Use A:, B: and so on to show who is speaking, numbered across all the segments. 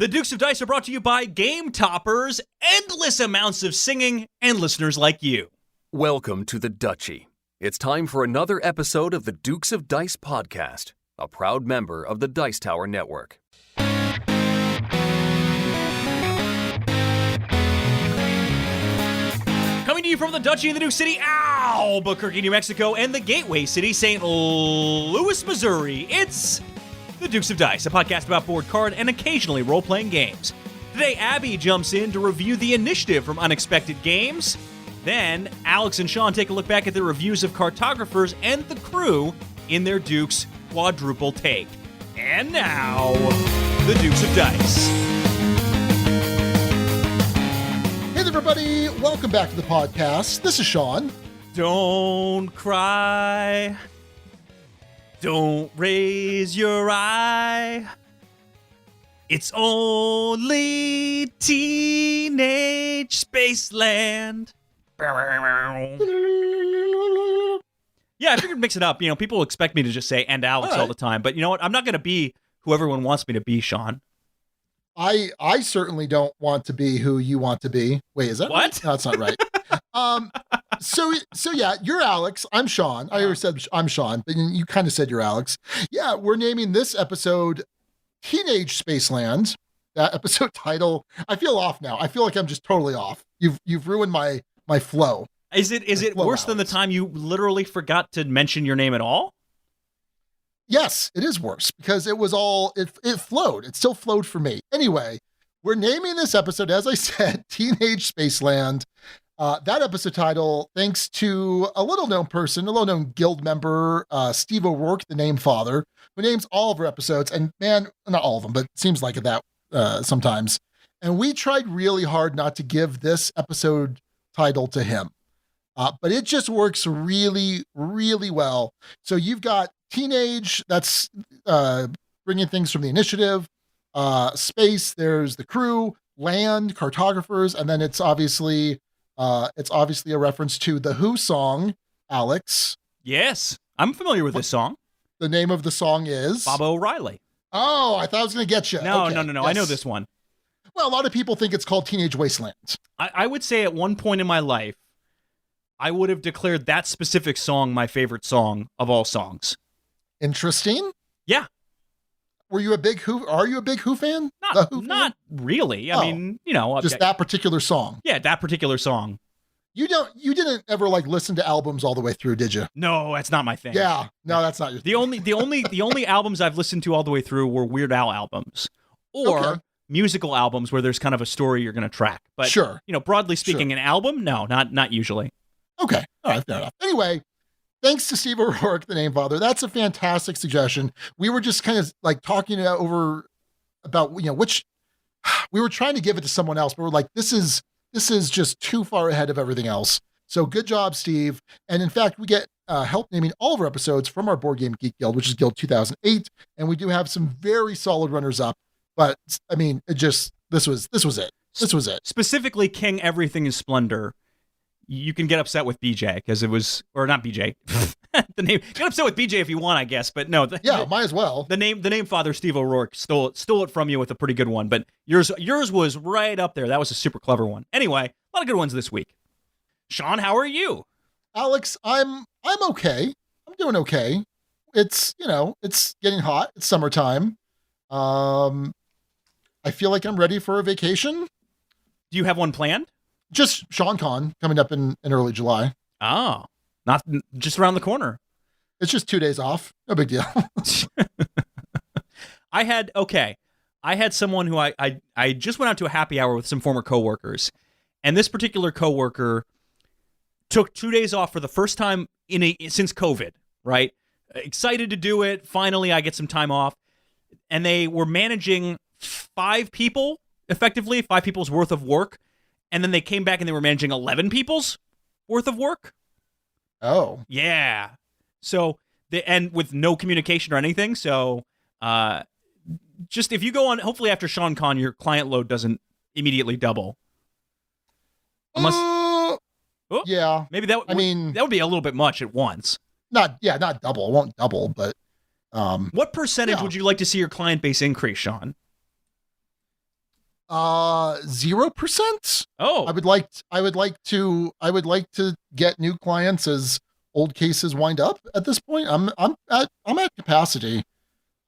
A: The Dukes of Dice are brought to you by Game Toppers, endless amounts of singing, and listeners like you.
B: Welcome to the Duchy. It's time for another episode of the Dukes of Dice podcast, a proud member of the Dice Tower Network.
A: Coming to you from the Duchy in the Duke City, Albuquerque, New Mexico, and the Gateway City, St. Louis, Missouri, it's The Dukes of Dice, a podcast about board card and occasionally role-playing games. Today, Abby jumps in to review the initiative from Unexpected Games. Then, Alex and Sean take a look back at the reviews of Cartographers and The Crew in their Dukes Quadruple-Take. And now, The Dukes of Dice.
C: Hey everybody, welcome back to the podcast. This is Sean.
A: Don't cry. Don't raise your eye. It's only Teenage Spaceland. Yeah, I figured mix it up. You know, people expect me to just say "and Alex" all the time, but you know what? I'm not going to be who everyone wants me to be, Sean.
C: I certainly don't want to be who you want to be. Wait, is that
A: what?
C: Right? No, that's not right. So yeah, you're Alex. I'm Sean. I already said I'm Sean, but you kind of said you're Alex. Yeah, we're naming this episode Teenage Spaceland. That episode title. I feel off now. I feel like I'm just totally off. You've ruined my flow.
A: Is it worse than the time you literally forgot to mention your name at all?
C: Yes, it is worse because it was all, it flowed. It still flowed for me. Anyway, we're naming this episode, as I said, Teenage Spaceland. That episode title, thanks to a little-known person, a little-known guild member, Steve O'Rourke, the Name Father, who names all of our episodes. And man, not all of them, but it seems like that sometimes. And we tried really hard not to give this episode title to him. But it just works really, really well. So you've got Teenage, that's bringing things from the initiative, space, there's the crew, land, cartographers, and then it's obviously a reference to the Who song, Alex.
A: Yes, I'm familiar with this song.
C: The name of the song is?
A: Bob O'Reilly.
C: Oh, I thought I was going to get you.
A: No.
C: Yes.
A: I know this one.
C: Well, a lot of people think it's called Teenage Wasteland.
A: I would say at one point in my life, I would have declared that specific song my favorite song of all songs.
C: Interesting.
A: Yeah.
C: Are you a big Who fan?
A: Not really. I mean, you know,
C: just that particular song.
A: Yeah, that particular song.
C: You didn't ever listen to albums all the way through, did you?
A: No, that's not my thing.
C: Yeah, no, that's not your thing.
A: The only albums I've listened to all the way through were Weird Al albums, or musical albums where there's kind of a story you're going to track. But
C: sure,
A: you know, broadly speaking, an album, no, not usually.
C: Okay, all right, fair enough. Anyway. Thanks to Steve O'Rourke, the Name Father. That's a fantastic suggestion. We were just kind of talking over about, which we were trying to give it to someone else, but we're like, this is just too far ahead of everything else. So good job, Steve. And in fact, we get help naming all of our episodes from our Board Game Geek Guild, which is Guild 2008. And we do have some very solid runners up, but I mean, this was it.
A: Specifically, King Everything is Splendor. You can get upset with BJ because it was, or not BJ. The name. Get upset with BJ if you want, I guess. But no.
C: Might as well.
A: The name Father Steve O'Rourke stole it from you with a pretty good one. But yours was right up there. That was a super clever one. Anyway, a lot of good ones this week. Sean, how are you?
C: Alex, I'm okay. I'm doing okay. It's it's getting hot. It's summertime. I feel like I'm ready for a vacation.
A: Do you have one planned?
C: Just Sean Con coming up in early July.
A: Oh, not just around the corner.
C: It's just 2 days off. No big deal.
A: I had someone who I just went out to a happy hour with some former coworkers, and this particular coworker took 2 days off for the first time since COVID, right? Excited to do it. Finally, I get some time off. And they were managing 5 people's worth of work. And then they came back and they were managing 11 people's worth of work.
C: Oh.
A: Yeah. So, and with no communication or anything. So, just if you go on, hopefully after Sean Con, your client load doesn't immediately double. Unless,
C: yeah.
A: Maybe that would be a little bit much at once.
C: Not double. It won't double, but
A: what percentage would you like to see your client base increase, Sean?
C: 0%.
A: Oh,
C: I would like to get new clients as old cases wind up. At this point, I'm at capacity.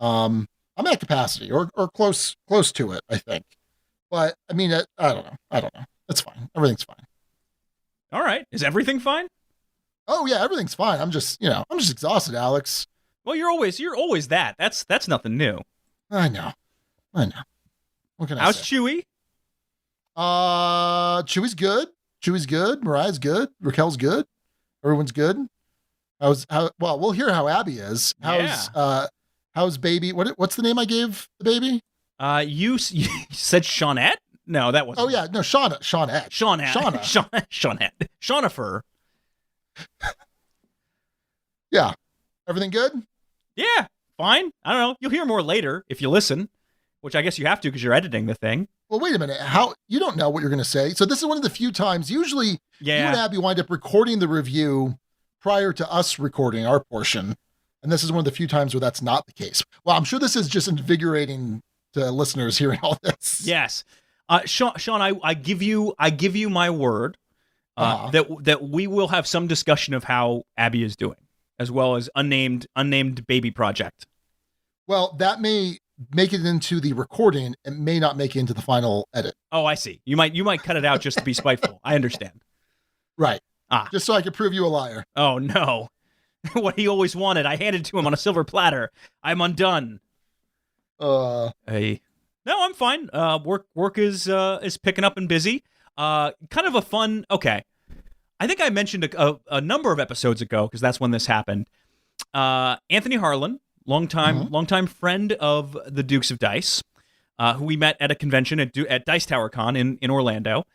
C: I'm at capacity or close to it, I think. But I mean, I don't know. It's fine. Everything's fine.
A: all right. Is everything fine?
C: Oh yeah, everything's fine. I'm just exhausted, Alex.
A: Well, you're always that. That's nothing new.
C: I know. What can I
A: How's
C: say?
A: Chewy?
C: Chewy's good. Mariah's good. Raquel's good. Everyone's good. Well, we'll hear how Abby is. How's baby? What's the name I gave the baby?
A: You said Shawnette? No, that wasn't.
C: Oh yeah, no, Shawnette.
A: Shaunafer.
C: Yeah. Everything good?
A: Yeah, fine. I don't know. You'll hear more later if you listen, which I guess you have to because you're editing the thing.
C: Well, wait a minute. How you don't know what you're going to say? So this is one of the few times. Usually, you and Abby wind up recording the review prior to us recording our portion, and this is one of the few times where that's not the case. Well, I'm sure this is just invigorating to listeners hearing all this.
A: Yes, Sean, I give you my word that we will have some discussion of how Abby is doing, as well as unnamed baby project.
C: Well, that may make it into the recording. It may not make it into the final edit.
A: Oh, I see. You might cut it out just to be spiteful. I understand.
C: Right. Just so I could prove you a liar.
A: Oh no. What he always wanted, I handed to him on a silver platter. I'm undone. Hey. No, I'm fine. Work is picking up and busy. Kind of a fun. Okay. I think I mentioned a number of episodes ago, because that's when this happened. Anthony Harlan, longtime friend of the Dukes of Dice, who we met at a convention at Dice Tower Con in Orlando.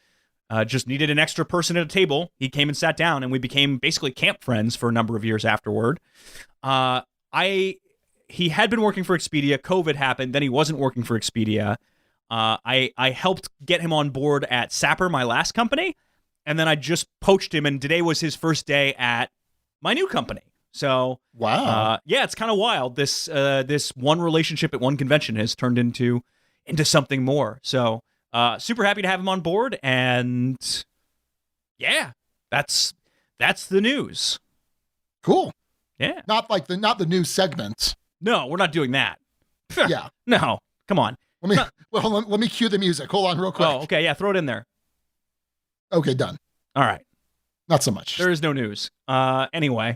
A: Just needed an extra person at a table. He came and sat down, and we became basically camp friends for a number of years afterward. He had been working for Expedia. COVID happened. Then he wasn't working for Expedia. I helped get him on board at Sapper, my last company. And then I just poached him, and today was his first day at my new company. So,
C: wow.
A: Yeah, it's kind of wild. This one relationship at one convention has turned into something more. So, super happy to have him on board, and yeah, that's the news.
C: Cool.
A: Yeah.
C: Not the news segment.
A: No, we're not doing that.
C: Yeah.
A: No, come on.
C: Let me cue the music. Hold on real quick.
A: Oh, okay. Yeah, throw it in there.
C: Okay, done.
A: All right.
C: Not so much.
A: There is no news. Anyway.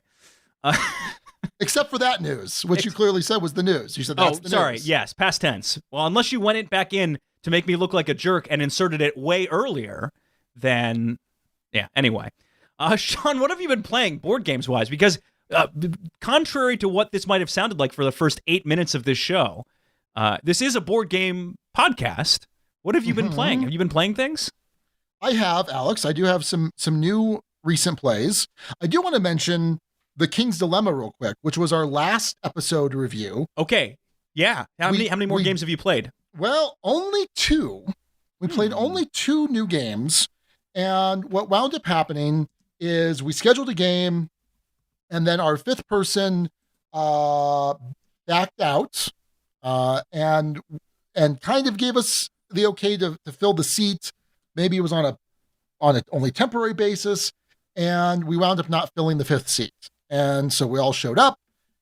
C: Except for that news, which you clearly said was the news. You said that's the news.
A: Sorry. Yes, past tense. Well, unless you went it back in to make me look like a jerk and inserted it way earlier, then, yeah. Anyway. Sean, what have you been playing board games-wise? Because contrary to what this might have sounded like for the first 8 minutes of this show, this is a board game podcast. What have you been playing? Have you been playing things?
C: I have, Alex. I do have some new recent plays. I do want to mention The King's Dilemma real quick, which was our last episode review.
A: Okay. Yeah. How many more games have you played?
C: Well, only 2. We played only 2 new games. And what wound up happening is we scheduled a game, and then our 5th person backed out and kind of gave us the okay to fill the seat. Maybe it was on a only temporary basis, and we wound up not filling the 5th seat. And so we all showed up,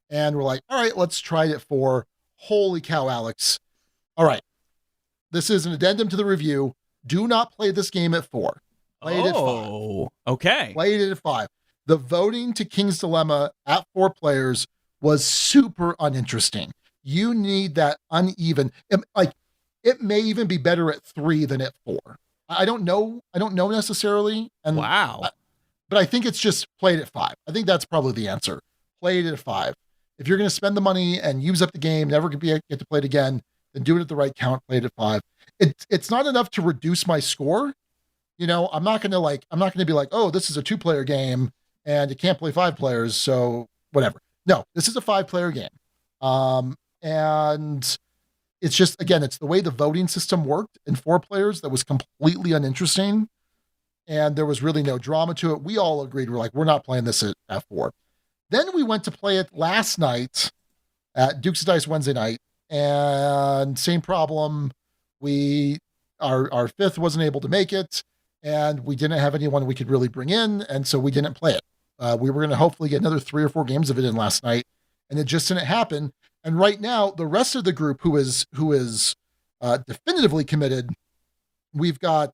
C: and we're like, all right, let's try it at 4. Holy cow, Alex. All right. This is an addendum to the review. Do not play this game at 4. Play it at 5.
A: Oh, okay.
C: Play it at 5. The voting to King's Dilemma at 4 players was super uninteresting. You need that uneven, like, it may even be better at 3 than at 4. I don't know necessarily. And
A: wow.
C: But I think it's just play it at 5. I think that's probably the answer. Play it at 5. If you're going to spend the money and use up the game, never get to play it again, then do it at the right count, play it at 5. It's not enough to reduce my score. You know, I'm not going to be like, oh, this is a 2-player game and you can't play 5 players. So whatever. No, this is a 5-player game. And it's just, again, it's the way the voting system worked in 4 players that was completely uninteresting. And there was really no drama to it. We all agreed. We're like, we're not playing this at 4. Then we went to play it last night at Dukes of Dice Wednesday night. And same problem. We our fifth wasn't able to make it, and we didn't have anyone we could really bring in, and so we didn't play it. We were going to hopefully get another 3 or 4 games of it in last night, and it just didn't happen. And right now, the rest of the group who is definitively committed, we've got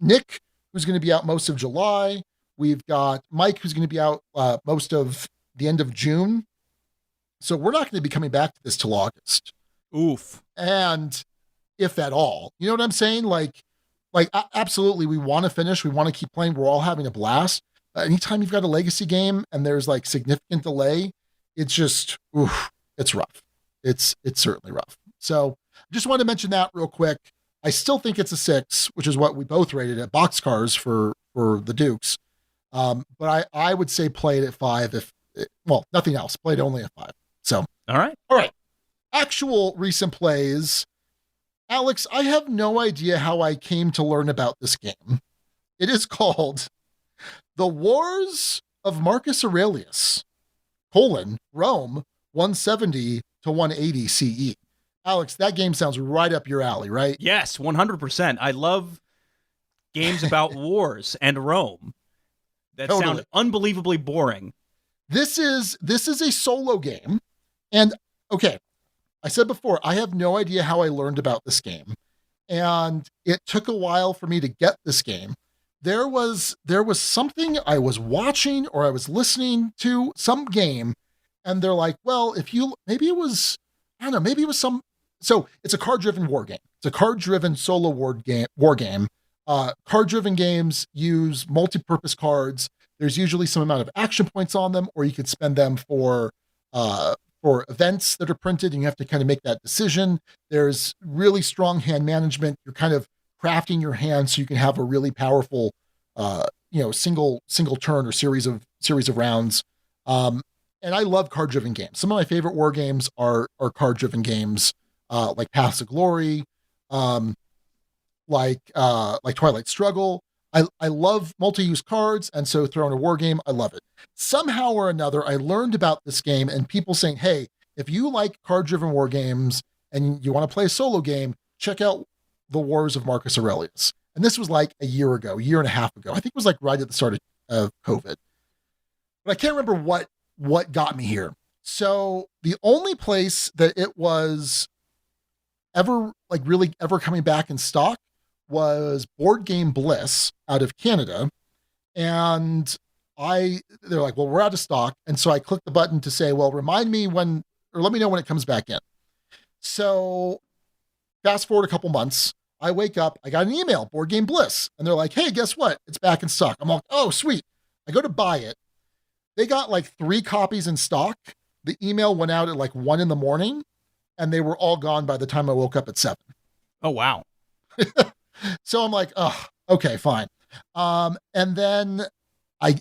C: Nick, who's going to be out most of July. We've got Mike, who's going to be out most of the end of June. So we're not going to be coming back to this till August.
A: Oof.
C: And if at all, you know what I'm saying? Like absolutely, we want to finish. We want to keep playing. We're all having a blast. Anytime you've got a legacy game and there's like significant delay, it's just, it's rough. It's certainly rough. So just wanted to mention that real quick. I still think it's a 6, which is what we both rated at Boxcars for the Dukes. But I would say play it at 5 nothing else. Play it only at 5. So,
A: all right.
C: Actual recent plays. Alex, I have no idea how I came to learn about this game. It is called The Wars of Marcus Aurelius, Rome 170 to 180 CE. Alex, that game sounds right up your alley, right?
A: Yes, 100%. I love games about wars and Rome that sound unbelievably boring.
C: This is a solo game. And okay, I said before, I have no idea how I learned about this game. And it took a while for me to get this game. There was something I was watching or I was listening to, some game, and they're like, well, maybe it was some, so it's a card-driven war game. It's a card-driven solo war game. Card-driven games use multi-purpose cards. There's usually some amount of action points on them, or you could spend them for events that are printed, and you have to kind of make that decision. There's really strong hand management. You're kind of crafting your hand so you can have a really powerful, single turn or series of rounds. And I love card-driven games. Some of my favorite war games are card-driven games, like Paths of Glory, like Twilight Struggle. I love multi-use cards, and so throwing a war game, I love it. Somehow or another, I learned about this game and people saying, hey, if you like card-driven war games and you want to play a solo game, check out The Wars of Marcus Aurelius. And this was like a year and a half ago. I think it was like right at the start of COVID. But I can't remember what got me here. So the only place that it was ever coming back in stock was Board Game Bliss out of Canada. And they're like, well, we're out of stock. And so I clicked the button to say, well, let me know when it comes back in. So fast forward a couple months, I wake up, I got an email, Board Game Bliss. And they're like, hey, guess what? It's back in stock. I'm like, oh, sweet. I go to buy it. They got like 3 copies in stock. The email went out at like 1 a.m, and they were all gone by the time I woke up at 7.
A: Oh, wow.
C: So I'm like, oh, okay, fine. And then I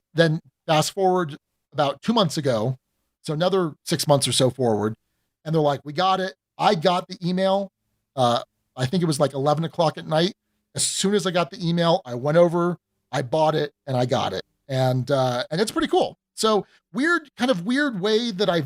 C: fast forward about 2 months ago, so another 6 months or so forward, and they're like, we got it. I got the email. I think it was like 11 o'clock at night. As soon as I got the email, I went over, I bought it, and I got it. And it's pretty cool. So weird way that I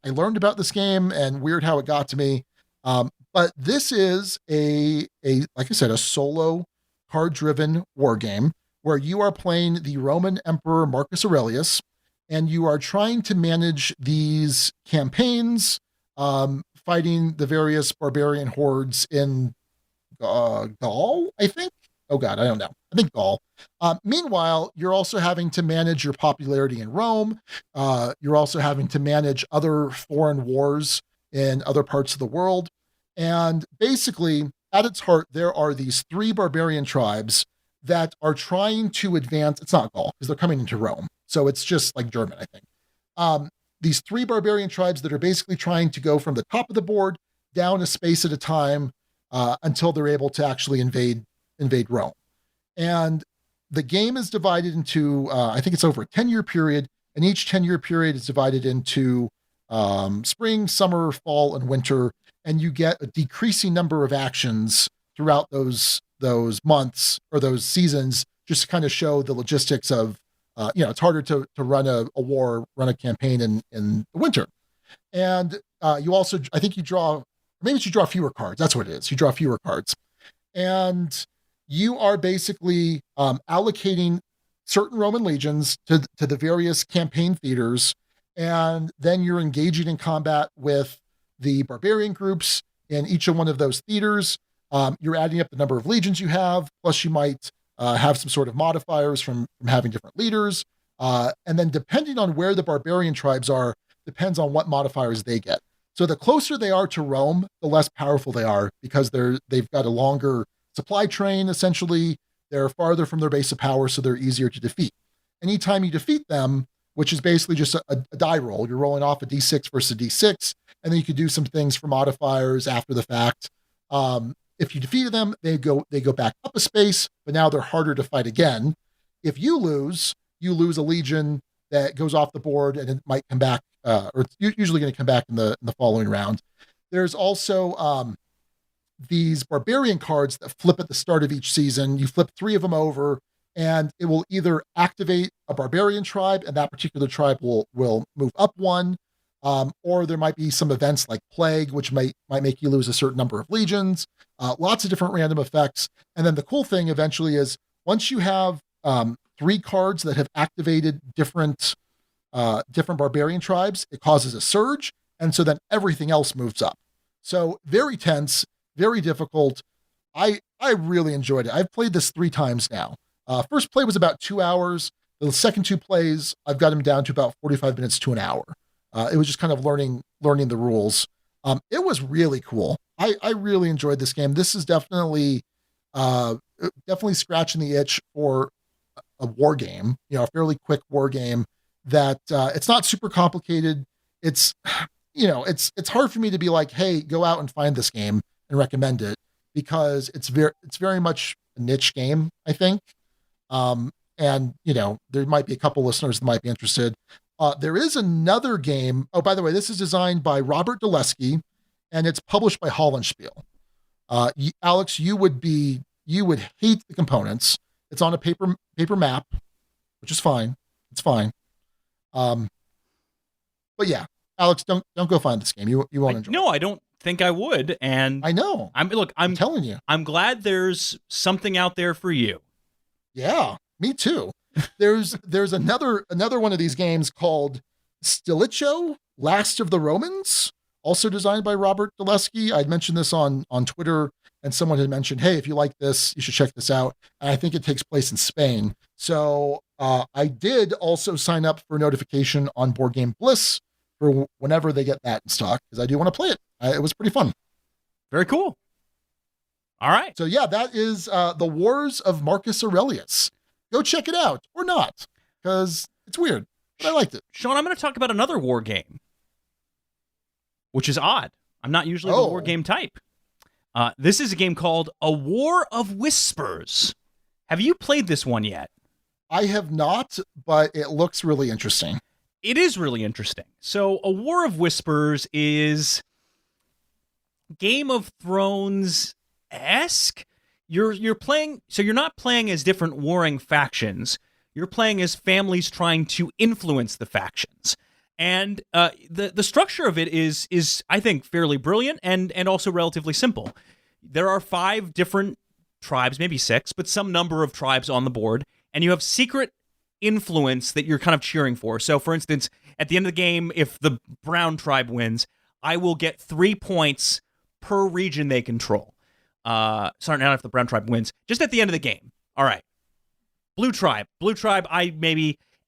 C: learned about this game, and weird how it got to me. But this is like I said, a solo card-driven war game where you are playing the Roman Emperor Marcus Aurelius, and you are trying to manage these campaigns, fighting the various barbarian hordes in Gaul, I think. Oh God, I don't know. I think Gaul. Meanwhile, you're also having to manage your popularity in Rome. You're also having to manage other foreign wars in other parts of the world. And basically, at its heart, there are these 3 barbarian tribes that are trying to advance. It's not Gaul, because they're coming into Rome. So it's just like German, I think. These 3 barbarian tribes that are basically trying to go from the top of the board down a space at a time until they're able to actually invade Rome. And the game is divided into, I think it's over a 10-year period, and each 10-year period is divided into spring, summer, fall, and winter, and you get a decreasing number of actions throughout those months or those seasons, just to kind of show the logistics of, it's harder to run a war, run a campaign in the winter. And you also, I think you draw fewer cards. That's what it is. You draw fewer cards. and you are basically allocating certain Roman legions to the various campaign theaters, and then you're engaging in combat with the barbarian groups in each of one of those theaters. You're adding up the number of legions you have, plus you might have some sort of modifiers from having different leaders. And then depending on where the barbarian tribes are, depends on what modifiers they get. So the closer they are to Rome, the less powerful they are, because they've got a longer supply train, essentially. They're farther from their base of power, so they're easier to defeat. Anytime you defeat them, which is basically just a die roll, you're rolling off a d6 versus a d6, and then you could do some things for modifiers after the fact. If you defeated them, they go back up a space, but now they're harder to fight again. If you lose a legion that goes off the board, and it might come back, or it's usually going to come back in the following round. There's also these barbarian cards that flip at the start of each season. You flip 3 of them over, and it will either activate a barbarian tribe, and that particular tribe will move up 1, or there might be some events like plague, which might make you lose a certain number of legions. Lots of different random effects. And then the cool thing eventually is, once you have 3 cards that have activated different barbarian tribes, it causes a surge, and so then everything else moves up. So very tense, very difficult. I really enjoyed it. I've played this 3 times now. First play was about 2 hours. The second 2 plays, I've got them down to about 45 minutes to an hour. It was just kind of learning the rules. It was really cool. I really enjoyed this game. This is definitely scratching the itch for a war game, a fairly quick war game that it's not super complicated. It's hard for me to be like, hey, go out and find this game and recommend it, because it's very much a niche game, I think. And there might be a couple listeners that might be interested. There is another game. Oh, by the way, this is designed by Robert Dulesky, and it's published by Hollandspiel. Alex, you would hate the components. It's on a paper map, which is fine. It's fine. But yeah, Alex, don't go find this game. You won't enjoy it.
A: No, I don't think I would. And
C: I know.
A: I'm
C: telling you.
A: I'm glad there's something out there for you.
C: Yeah, me too. There's another one of these games called Stilicho, Last of the Romans, also designed by Robert Dulesky. I'd mentioned this on Twitter, and someone had mentioned, hey, if you like this, you should check this out. And I think it takes place in Spain. So I did also sign up for a notification on Board Game Bliss for whenever they get that in stock, because I do want to play it. It was pretty fun.
A: Very cool. All right.
C: So yeah, that is The Wars of Marcus Aurelius. Go check it out, or not, because it's weird, but I liked it.
A: Sean, I'm going to talk about another war game, which is odd. I'm not usually the war game type. This is a game called A War of Whispers. Have you played this one yet?
C: I have not, but it looks really interesting.
A: It is really interesting. So A War of Whispers is Game of Thrones-esque. You're playing, so you're not playing as different warring factions. You're playing as families trying to influence the factions. And the structure of it is I think fairly brilliant and also relatively simple. There are 5 different tribes, maybe 6, but some number of tribes on the board, and you have secret influence that you're kind of cheering for. So for instance, at the end of the game, if the brown tribe wins, I will get 3 points per region they control. Sorry, not if the brown tribe wins, just at the end of the game. All right. Blue tribe,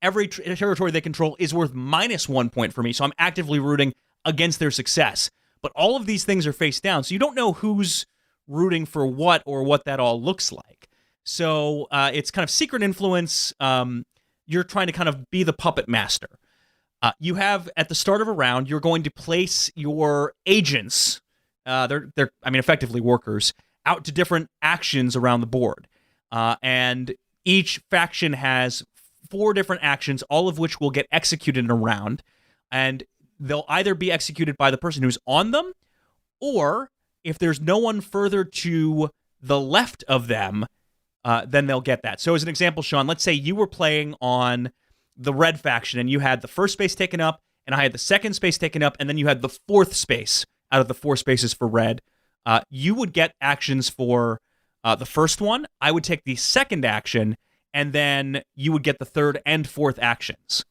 A: every territory they control is worth -1 point for me, so I'm actively rooting against their success. But all of these things are face down, so you don't know who's rooting for what or what that all looks like. So it's kind of secret influence. You're trying to kind of be the puppet master. You have, at the start of a round, you're going to place your agents, they're effectively workers, out to different actions around the board. And each faction has 4 different actions, all of which will get executed in a round. And they'll either be executed by the person who's on them, or if there's no one further to the left of them, then they'll get that. So as an example, Sean, let's say you were playing on the red faction and you had the first space taken up, and I had the second space taken up, and then you had the 4th space out of the 4 spaces for red. You would get actions for the first one, I would take the second action, and then you would get the third and fourth actions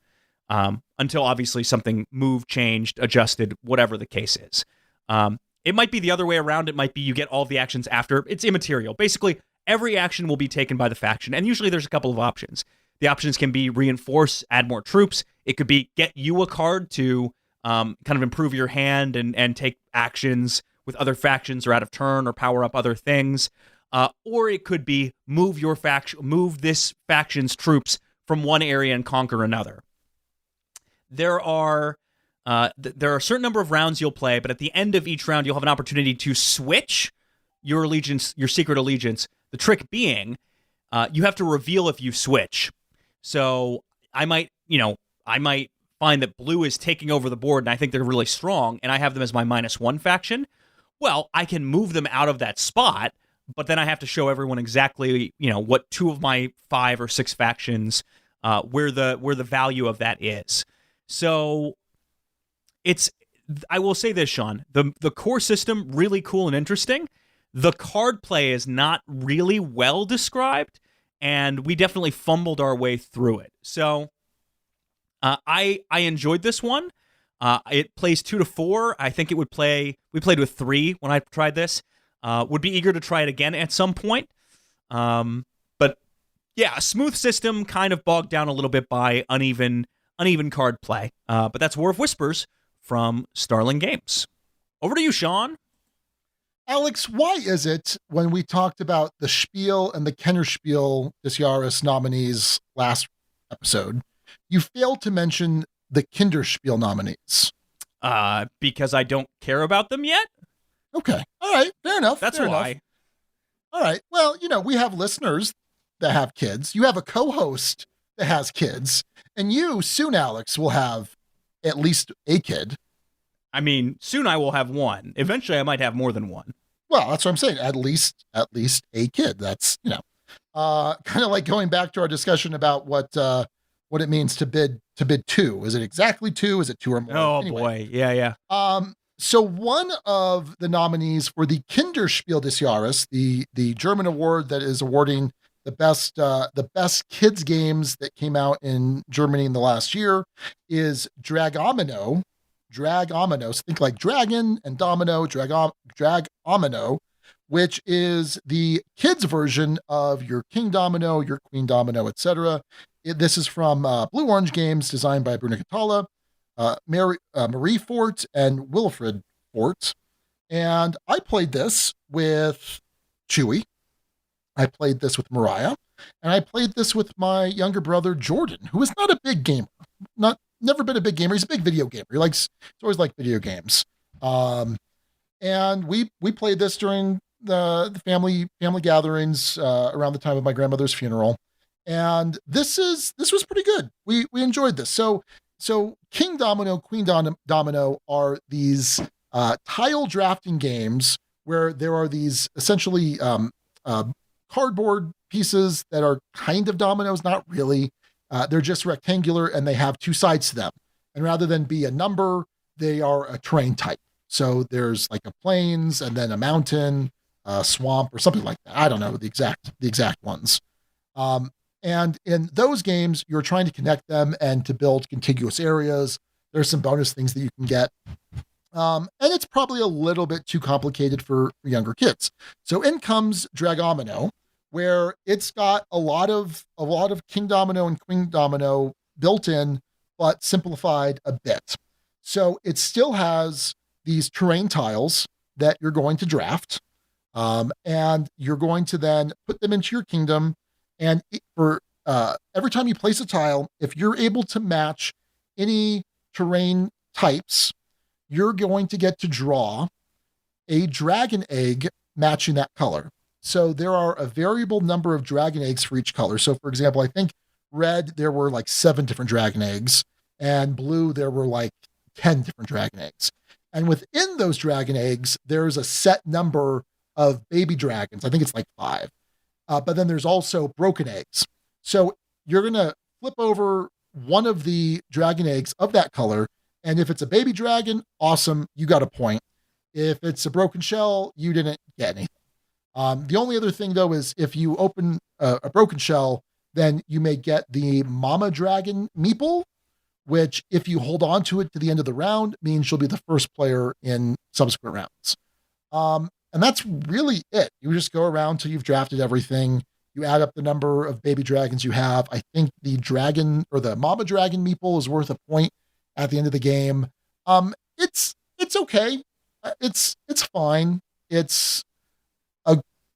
A: until obviously something moved, changed, adjusted, whatever the case is. It might be the other way around. It might be you get all the actions after. It's immaterial. Basically, every action will be taken by the faction, and usually there's a couple of options. The options can be reinforce, add more troops. It could be get you a card to kind of improve your hand and take actions with other factions or out of turn or power up other things. Or it could be move this faction's troops from one area and conquer another. There are a certain number of rounds you'll play, but at the end of each round, you'll have an opportunity to switch your allegiance, your secret allegiance. The trick being, you have to reveal if you switch. So I might find that blue is taking over the board, and I think they're really strong, and I have them as my -1 faction. Well, I can move them out of that spot, but then I have to show everyone exactly, what 2 of my 5 or 6 factions, where the value of that is. So I will say this, Sean, the core system, really cool and interesting. The card play is not really well described, and we definitely fumbled our way through it. So I enjoyed this one. It plays 2 to 4. I think it would play. We played with 3 when I tried this. Would be eager to try it again at some point. But yeah, a smooth system, kind of bogged down a little bit by uneven card play. But that's War of Whispers from Starling Games. Over to you, Sean.
C: Alex, why is it when we talked about the Spiel and the Kennerspiel des Jahres nominees last episode, you failed to mention the Kinderspiel nominees?
A: Because I don't care about them yet?
C: Okay. All right. Fair enough.
A: That's
C: fair
A: why.
C: Enough. All right. Well, we have listeners that have kids. You have a co-host that has kids. And you, soon, Alex, will have at least a kid.
A: I mean, soon I will have one. Eventually, I might have more than one.
C: Well, that's what I'm saying. At least a kid. That's, kind of like going back to our discussion about what it means to bid 2. Is it exactly 2? Is it 2 or more?
A: Oh,
C: anyway.
A: Boy. Yeah.
C: So one of the nominees for the Kinderspiel des Jahres, the German award that is awarding the best kids games that came out in Germany in the last year, is Dragomino. Dragomino, so think like dragon and domino, Dragomino, which is the kids version of your King Domino, your Queen Domino, etc. This is from Blue Orange Games, designed by Bruno Catala, Marie Fort, and Wilfred Fort. And I played this with Chewy. I played this with Mariah. And I played this with my younger brother, Jordan, who is not a big gamer. Never been a big gamer. He's a big video gamer. He's always liked video games. And we played this during the family gatherings around the time of my grandmother's funeral. And this was pretty good. We enjoyed this. So King Domino, Queen Domino are these tile drafting games where there are these essentially cardboard pieces that are kind of dominoes, not really. They're just rectangular and they have 2 sides to them. And rather than be a number, they are a terrain type. So there's like a plains and then a mountain, a swamp or something like that. I don't know the exact ones. And in those games, you're trying to connect them and to build contiguous areas. There's some bonus things that you can get. And it's probably a little bit too complicated for younger kids. So in comes Dragomino, where it's got a lot of King Domino and Queen Domino built in, but simplified a bit. So it still has these terrain tiles that you're going to draft, and you're going to then put them into your kingdom. And for every time you place a tile, if you're able to match any terrain types, you're going to get to draw a dragon egg matching that color. So there are a variable number of dragon eggs for each color. So for example, I think red, there were like 7 different dragon eggs, and blue, there were like 10 different dragon eggs. And within those dragon eggs, there's a set number of baby dragons. I think it's like 5. But then there's also broken eggs. So you're going to flip over one of the dragon eggs of that color. And if it's a baby dragon, awesome, you got a point. If it's a broken shell, you didn't get anything. The only other thing, though, is if you open a broken shell, then you may get the Mama Dragon Meeple, which, if you hold on to it to the end of the round, means you'll be the first player in subsequent rounds. And that's really it. You just go around till you've drafted everything. You add up the number of baby dragons you have. I think the dragon or the Mama Dragon Meeple is worth a point at the end of the game. It's okay. It's fine. It's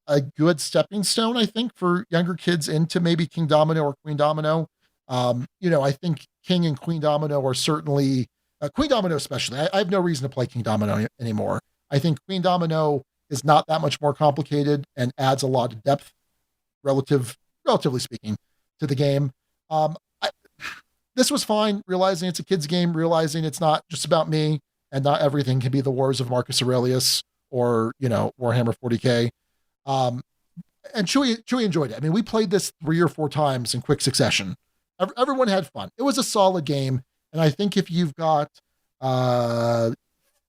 C: a good stepping stone, I think, for younger kids into maybe King Domino or Queen Domino. I think King and Queen Domino are certainly Queen Domino especially. I have no reason to play King Domino anymore. I think Queen Domino is not that much more complicated and adds a lot of depth, relatively speaking, to the game. This was fine, realizing it's a kid's game, realizing it's not just about me and not everything can be the wars of Marcus Aurelius or, Warhammer 40K. And Chewy enjoyed it. I mean, we played this 3 or 4 times in quick succession. Everyone had fun. It was a solid game. And I think if you've got 5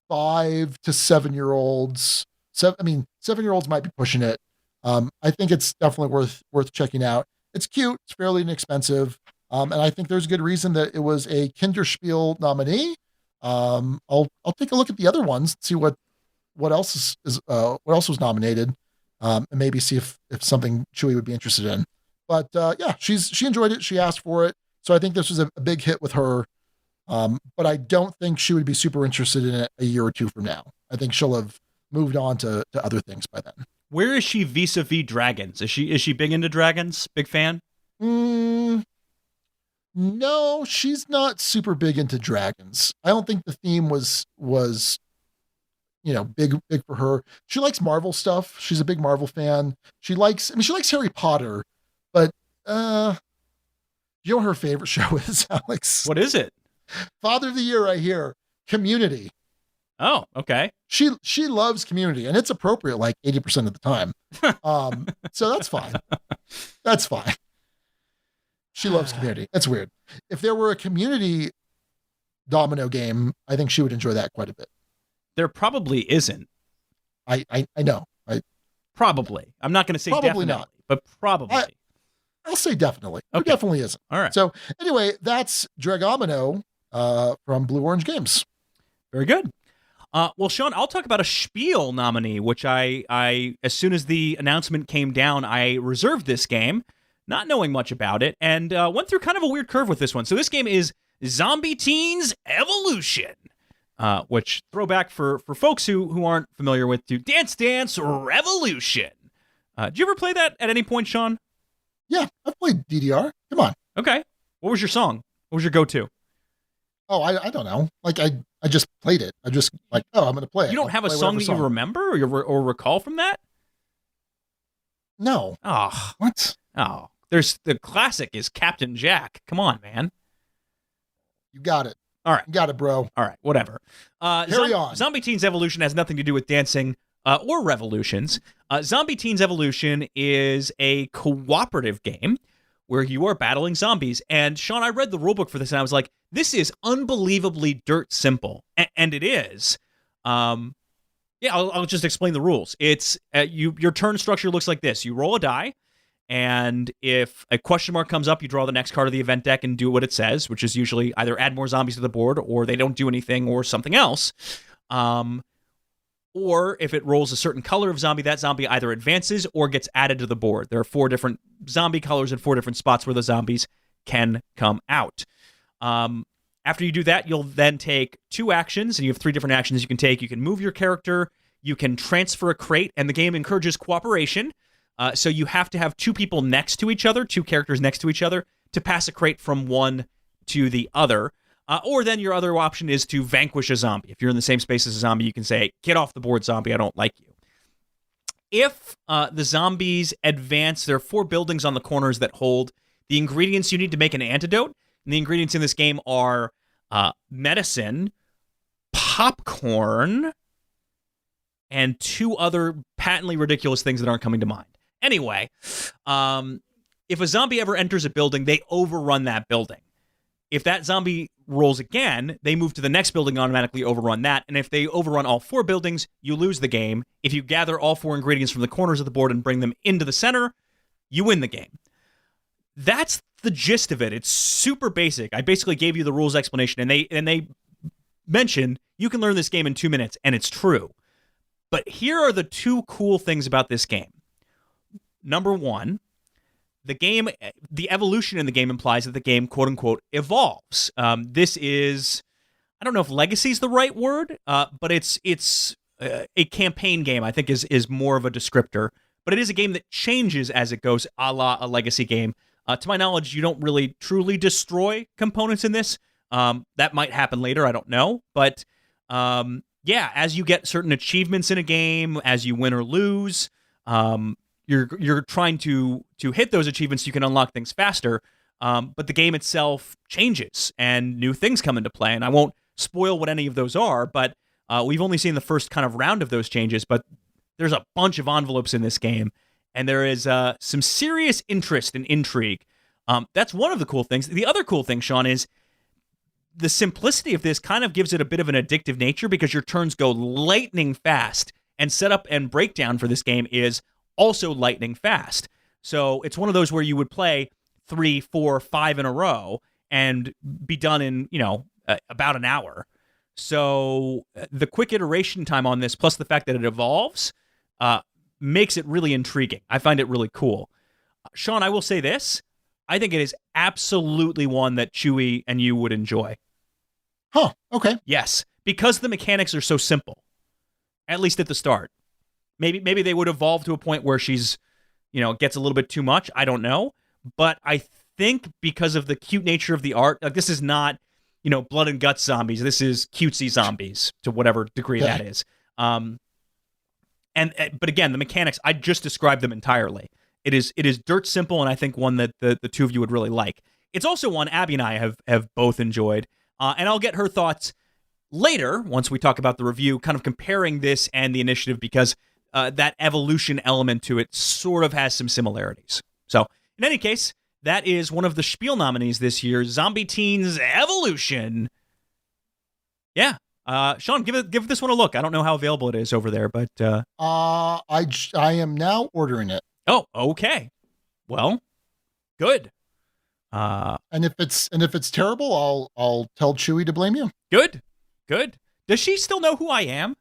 C: to 7-year-olds, 7-year-olds might be pushing it. I think it's definitely worth checking out. It's cute. It's fairly inexpensive. And I think there's a good reason that it was a Kinderspiel nominee. I'll take a look at the other ones, see what else was nominated, and maybe see if something Chewy would be interested in. But she enjoyed it. She asked for it. So I think this was a big hit with her. But I don't think she would be super interested in it a year or 2 from now. I think she'll have moved on to other things by then.
A: Where is she vis-a-vis dragons? Is she big into dragons? Big fan?
C: No, she's not super big into dragons. I don't think the theme was big for her. She likes Marvel stuff. She's a big Marvel fan. She likes Harry Potter, but you know what her favorite show is, Alex?
A: What is it?
C: Father of the Year, I hear. Community.
A: Oh, okay.
C: She loves Community, and it's appropriate like 80% of the time. So that's fine. That's fine. She loves Community. That's weird. If there were a Community domino game, I think she would enjoy that quite a bit.
A: There probably isn't.
C: I know.
A: Probably. I'm not going to say
C: probably
A: definitely,
C: not.
A: But probably.
C: I'll say definitely.
A: Okay.
C: There definitely isn't.
A: All right.
C: So anyway, that's Dragomino from Blue Orange Games.
A: Very good. Well, Sean, I'll talk about a Spiel nominee, which I as soon as the announcement came down, I reserved this game, not knowing much about it, and went through kind of a weird curve with this one. So this game is Zombie Teenz Evolution, which throwback for folks who aren't familiar with to Dance Dance Revolution. Did you ever play that at any point, Sean?
C: Yeah, I've played DDR. Come on.
A: Okay. What was your song? What was your go-to?
C: Oh, I don't know. Like I just played it. I just I'm going to play it.
A: You don't have a song that you remember or recall from that?
C: No.
A: Oh.
C: What?
A: Oh. There's the classic is Captain Jack. Come on, man.
C: You got it.
A: All right.
C: You got it, bro.
A: All right. Whatever.
C: Carry on.
A: Zombie Teenz Evolution has nothing to do with dancing or revolutions. Zombie Teenz Evolution is a cooperative game where you are battling zombies. And Sean, I read the rulebook for this and I was like, this is unbelievably dirt simple. And it is. I'll just explain the rules. It's your turn structure looks like this. You roll a die, and if a question mark comes up, you draw the next card of the event deck and do what it says, which is usually either add more zombies to the board, or they don't do anything, or something else. Or if it rolls a certain color of zombie, that zombie either advances or gets added to the board. There are 4 different zombie colors and 4 different spots where the zombies can come out. After you do that, you'll then take 2 actions, and you have 3 different actions you can take. You can move your character, you can transfer a crate, and the game encourages cooperation. So you have to have 2 people next to each other, 2 characters next to each other, to pass a crate from one to the other. Or then your other option is to vanquish a zombie. If you're in the same space as a zombie, you can say, get off the board, zombie, I don't like you. If the zombies advance, there are 4 buildings on the corners that hold the ingredients you need to make an antidote. And the ingredients in this game are medicine, popcorn, and 2 other patently ridiculous things that aren't coming to mind. Anyway, if a zombie ever enters a building, they overrun that building. If that zombie rolls again, they move to the next building, automatically overrun that. And if they overrun all 4 buildings, you lose the game. If you gather all 4 ingredients from the corners of the board and bring them into the center, you win the game. That's the gist of it. It's super basic. I basically gave you the rules explanation, and they mention you can learn this game in 2 minutes, and it's true. But here are the 2 cool things about this game. Number 1, the evolution in the game implies that the game, quote unquote, evolves. This is, I don't know if legacy is the right word, but it's a campaign game, I think is more of a descriptor. But it is a game that changes as it goes, a la a legacy game. To my knowledge, you don't really truly destroy components in this. That might happen later, I don't know. But yeah, as you get certain achievements in a game, as you win or lose, you're trying to hit those achievements so you can unlock things faster. But the game itself changes and new things come into play. And I won't spoil what any of those are, but we've only seen the first kind of round of those changes. But there's a bunch of envelopes in this game, and there is some serious interest and intrigue. That's one of the cool things. The other cool thing, Sean, is the simplicity of this kind of gives it a bit of an addictive nature because your turns go lightning fast, and setup and breakdown for this game is also lightning fast. So it's one of those where you would play 3, 4, 5 in a row and be done in, about an hour. So the quick iteration time on this, plus the fact that it evolves, makes it really intriguing. I find it really cool. Sean, I will say this. I think it is absolutely one that Chewy and you would enjoy.
C: Huh, okay.
A: Yes, because the mechanics are so simple, at least at the start. Maybe they would evolve to a point where she's, gets a little bit too much. I don't know. But I think because of the cute nature of the art, like this is not, blood and guts zombies. This is cutesy zombies to whatever degree that is. But again, the mechanics, I just described them entirely. It is dirt simple, and I think one that the 2 of you would really like. It's also one Abby and I have both enjoyed, and I'll get her thoughts later once we talk about the review, kind of comparing this and the initiative, because that evolution element to it sort of has some similarities. So, in any case, that is one of the Spiel nominees this year, Zombie Teenz Evolution. Yeah. Sean, give this one a look. I don't know how available it is over there, but
C: I am now ordering it.
A: Oh, okay. Well, good.
C: And if it's terrible, I'll tell Chewy to blame you.
A: Good. Does she still know who I am?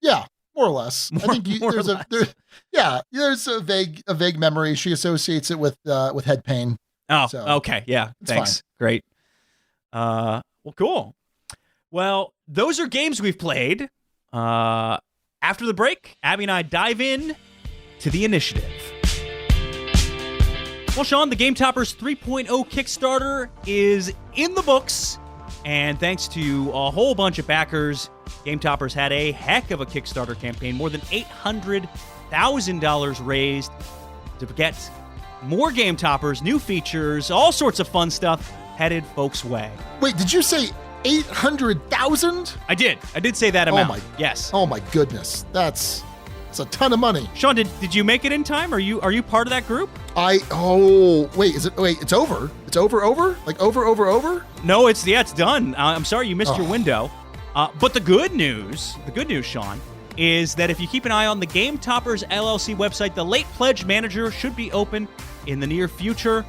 C: Yeah, more or less. I think there's a vague memory. She associates it with head pain.
A: Oh,
C: so
A: okay. Yeah. Thanks.
C: Fine.
A: Great. Well, cool. Well, those are games we've played. After the break, Abby and I dive in to the initiative. Well, Sean, the Game Toppers 3.0 Kickstarter is in the books, and thanks to a whole bunch of backers, Game Toppers had a heck of a Kickstarter campaign, more than $800,000 raised to get more Game Toppers, new features, all sorts of fun stuff headed folks' way.
C: Wait, did you say 800,000?
A: I did say that amount. Yes.
C: Oh my goodness. It's a ton of money.
A: Sean, did you make it in time? Are you part of that group?
C: It's over. It's over? Like over?
A: No, it's done. I'm sorry you missed your window. But the good news, Sean, is that if you keep an eye on the Game Toppers LLC website, the late pledge manager should be open in the near future.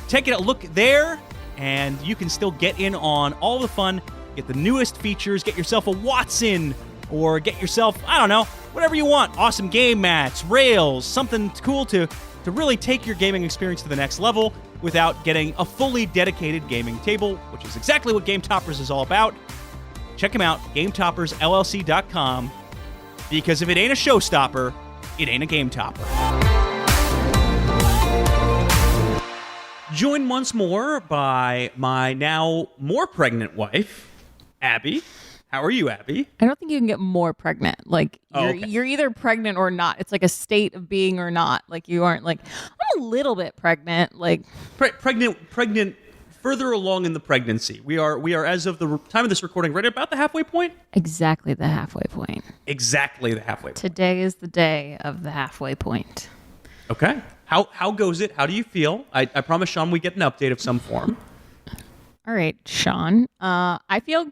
A: Take a look there, and you can still get in on all the fun, get the newest features, get yourself a Watson, or get yourself, I don't know, whatever you want. Awesome game mats, rails, something cool to really take your gaming experience to the next level without getting a fully dedicated gaming table, which is exactly what Game Toppers is all about. Check them out, GameToppersLLC.com, because if it ain't a showstopper, it ain't a Game Topper. Joined once more by my now more pregnant wife, Abby. How are you, Abby?
D: I don't think you can get more pregnant. Like, you're either pregnant or not. It's like a state of being or not. Like, you aren't like, I'm a little bit pregnant. Like,
A: pregnant further along in the pregnancy. We are, as of the time of this recording, right about the halfway point?
D: Exactly the halfway point.
A: Exactly the halfway point.
D: Today is the day of the halfway point.
A: Okay. How goes it? How do you feel? I promise, Sean, we get an update of some form.
D: All right, Sean. I feel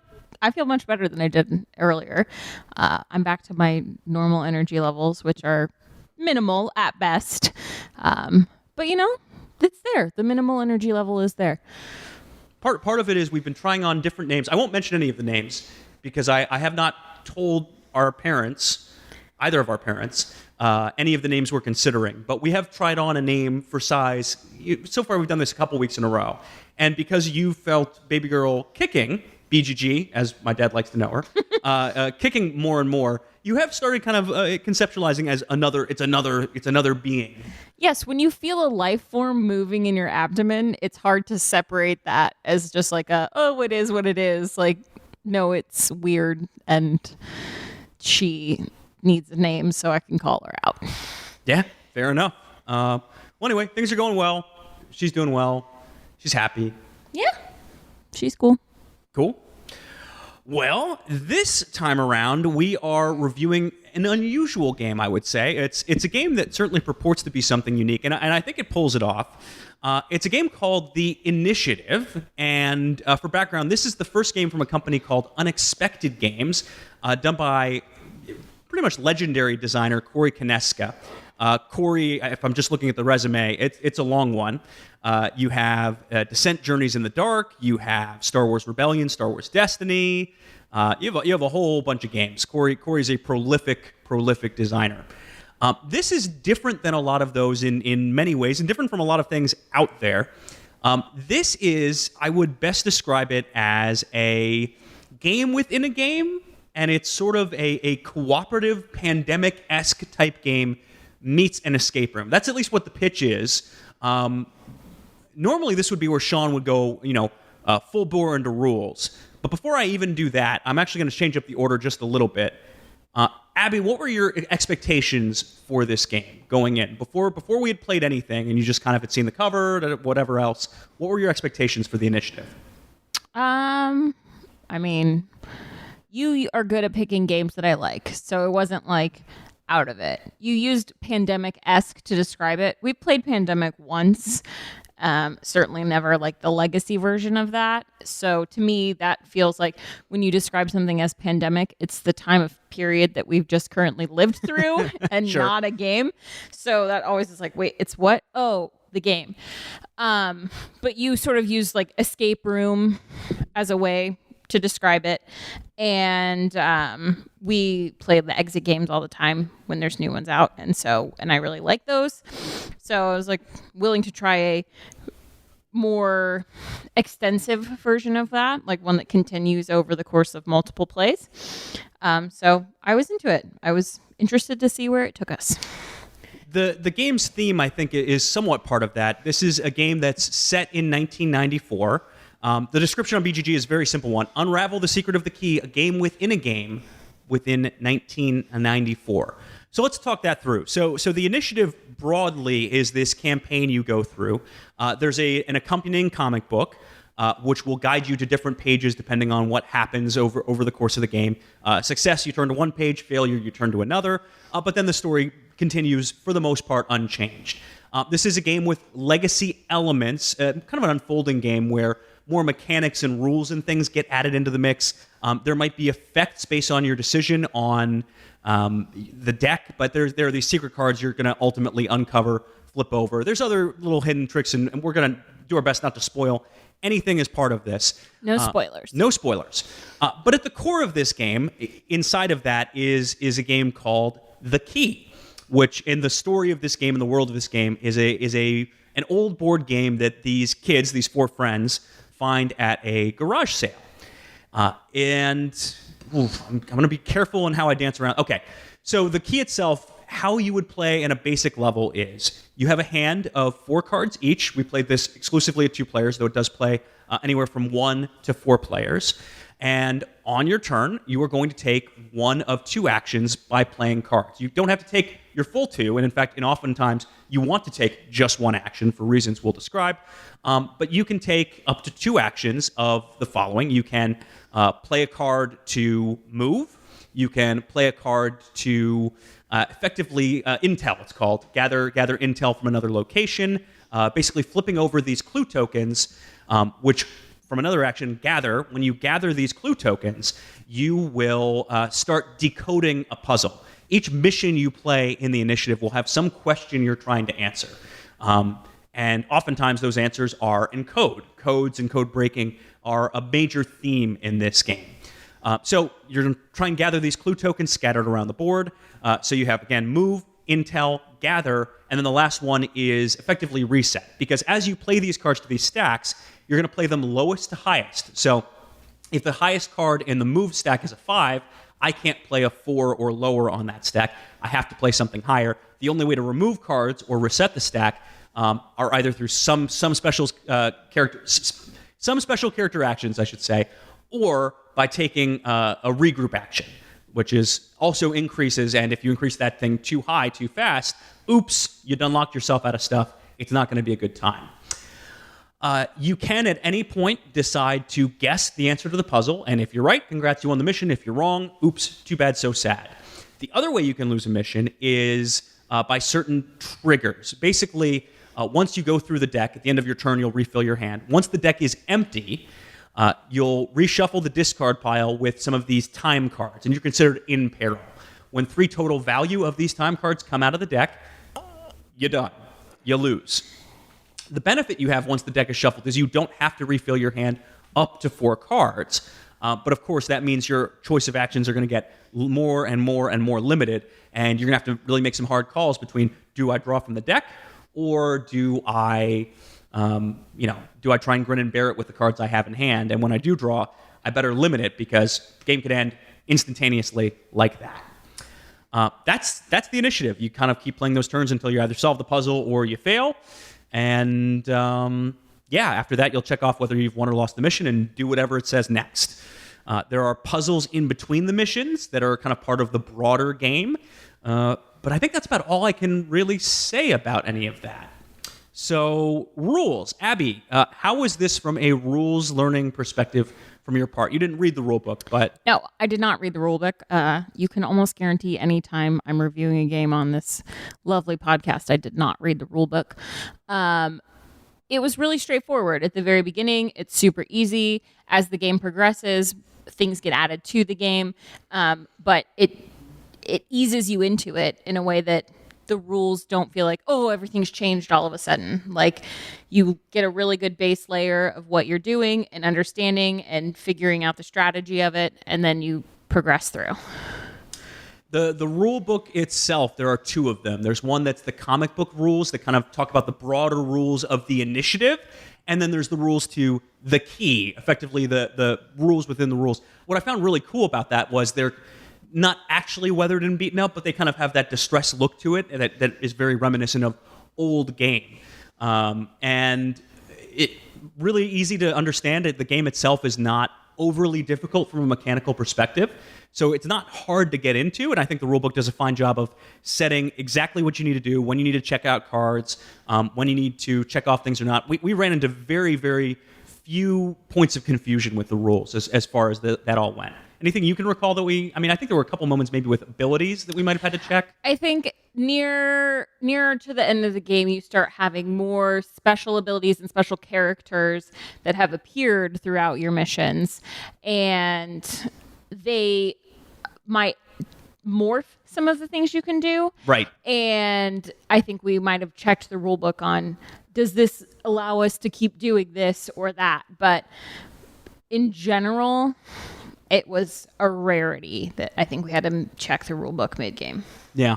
D: much better than I did earlier. I'm back to my normal energy levels, which are minimal at best. But it's there. The minimal energy level is there.
A: Part of it is we've been trying on different names. I won't mention any of the names because I have not told our parents, either of our parents, any of the names we're considering. But we have tried on a name for size. So far, we've done this a couple weeks in a row. And because you felt Baby Girl kicking, BGG, as my dad likes to know her, kicking more and more, you have started kind of conceptualizing as it's another being.
D: Yes, when you feel a life form moving in your abdomen, it's hard to separate that as just like it is what it is. Like, no, it's weird and she needs a name so I can call her out.
A: Yeah, fair enough. Well, anyway, things are going well. She's doing well. She's happy.
D: Yeah, she's cool.
A: Cool. Well, this time around, we are reviewing an unusual game, I would say. It's a game that certainly purports to be something unique, and I think it pulls it off. It's a game called The Initiative, and for background, this is the first game from a company called Unexpected Games, done by pretty much legendary designer Corey Konieczka. Corey, if I'm just looking at the resume, it's a long one. You have Descent Journeys in the Dark. You have Star Wars Rebellion, Star Wars Destiny. You have a whole bunch of games. Corey's a prolific designer. This is different than a lot of those in many ways, and different from a lot of things out there. This is, I would best describe it as a game within a game, and it's sort of a cooperative, pandemic-esque type game meets an escape room. That's at least what the pitch is. Normally, this would be where Sean would go, full bore into rules. But before I even do that, I'm actually going to change up the order just a little bit. Abby, what were your expectations for this game going in? Before we had played anything and you just kind of had seen the cover, whatever else, what were your expectations for the initiative?
D: I mean, you are good at picking games that I like, so it wasn't like out of it. You used pandemic-esque to describe it. We played Pandemic once, certainly never like the legacy version of that. So to me, that feels like when you describe something as pandemic, it's the time of period that we've just currently lived through and
A: Sure.
D: not a game. So that always is like, wait, it's what? Oh, the game. But you sort of use like escape room as a way to describe it. And we play the exit games all the time when there's new ones out. And I really like those. So I was like willing to try a more extensive version of that, like one that continues over the course of multiple plays. So I was into it. I was interested to see where it took us.
A: The game's theme, I think, is somewhat part of that. This is a game that's set in 1994. The description on BGG is a very simple one. Unravel the secret of the key, a game within 1994. So let's talk that through. So the initiative broadly is this campaign you go through. There's an accompanying comic book, which will guide you to different pages depending on what happens over the course of the game. Success, you turn to one page. Failure, you turn to another. But then the story continues, for the most part, unchanged. This is a game with legacy elements, kind of an unfolding game where more mechanics and rules and things get added into the mix. There might be effects based on your decision on the deck, but there are these secret cards you're going to ultimately uncover, flip over. There's other little hidden tricks, and we're going to do our best not to spoil anything as part of this.
D: No spoilers.
A: No spoilers. But at the core of this game, inside of that is a game called The Key, which in the story of this game, in the world of this game, is an old board game that these kids, these four friends, find at a garage sale. I'm going to be careful in how I dance around. Okay, so the key itself, how you would play in a basic level is you have a hand of 4 cards each. We played this exclusively at 2 players, though it does play anywhere from 1 to 4 players. And on your turn, you are going to take one of 2 actions by playing cards. You don't have to take your full 2, and in fact, oftentimes, you want to take just 1 action for reasons we'll describe. But you can take up to 2 actions of the following. You can play a card to move. You can play a card to effectively intel, it's called. Gather intel from another location, basically flipping over these clue tokens, which from another action, gather. When you gather these clue tokens, you will start decoding a puzzle. Each mission you play in the initiative will have some question you're trying to answer. And oftentimes those answers are in code. Codes and code breaking are a major theme in this game. So you're going to try and gather these clue tokens scattered around the board. So you have, again, move, intel, gather, and then the last one is effectively reset. Because as you play these cards to these stacks, you're going to play them lowest to highest. So if the highest card in the move stack is a 5, I can't play a 4 or lower on that stack. I have to play something higher. The only way to remove cards or reset the stack are either through some special character actions, I should say, or by taking a regroup action, which is also increases. And if you increase that thing too high, too fast, oops, you done locked yourself out of stuff. It's not going to be a good time. You can at any point decide to guess the answer to the puzzle, and if you're right, congrats, you won the mission. If you're wrong, oops, too bad, so sad. The other way you can lose a mission is by certain triggers. Basically, once you go through the deck, at the end of your turn, you'll refill your hand. Once the deck is empty, you'll reshuffle the discard pile with some of these time cards, and you're considered in peril. When 3 total value of these time cards come out of the deck, you're done. You lose. The benefit you have once the deck is shuffled is you don't have to refill your hand up to 4 cards. But of course, that means your choice of actions are going to get more and more and more limited, and you're going to have to really make some hard calls between, do I draw from the deck, or do I try and grin and bear it with the cards I have in hand? And when I do draw, I better limit it because the game could end instantaneoely like that. That's the initiative. You kind of keep playing those turns until you either solve the puzzle or you fail. And after that, you'll check off whether you've won or lost the mission and do whatever it says next. There are puzzles in between the missions that are kind of part of the broader game. But I think that's about all I can really say about any of that. So, rules. Abby, how was this from a rules learning perspective from your part? You didn't read the rule book, but...
D: No, I did not read the rule book. You can almost guarantee anytime I'm reviewing a game on this lovely podcast, I did not read the rule book. It was really straightforward. At the very beginning, it's super easy. As the game progresses, things get added to the game. But it eases you into it in a way that the rules don't feel like, oh, everything's changed all of a sudden. Like, you get a really good base layer of what you're doing and understanding and figuring out the strategy of it, and then you progress through.
A: The rule book itself, there are 2 of them. There's one that's the comic book rules that kind of talk about the broader rules of the initiative, and then there's the rules to the key, effectively the rules within the rules. What I found really cool about that was they're not actually weathered and beaten up, but they kind of have that distressed look to it that is very reminiscent of old game. And it really easy to understand. The game itself is not overly difficult from a mechanical perspective, so it's not hard to get into, and I think the rulebook does a fine job of setting exactly what you need to do, when you need to check out cards, when you need to check off things or not. We ran into very, very few points of confusion with the rules as far as that all went. Anything you can recall that I think there were a couple moments maybe with abilities that we might have had to check?
D: I think nearer to the end of the game, you start having more special abilities and special characters that have appeared throughout your missions. And they might morph some of the things you can do.
A: Right.
D: And I think we might have checked the rule book on, does this allow us to keep doing this or that? But in general, it was a rarity that I think we had to check the rule book mid-game.
A: Yeah.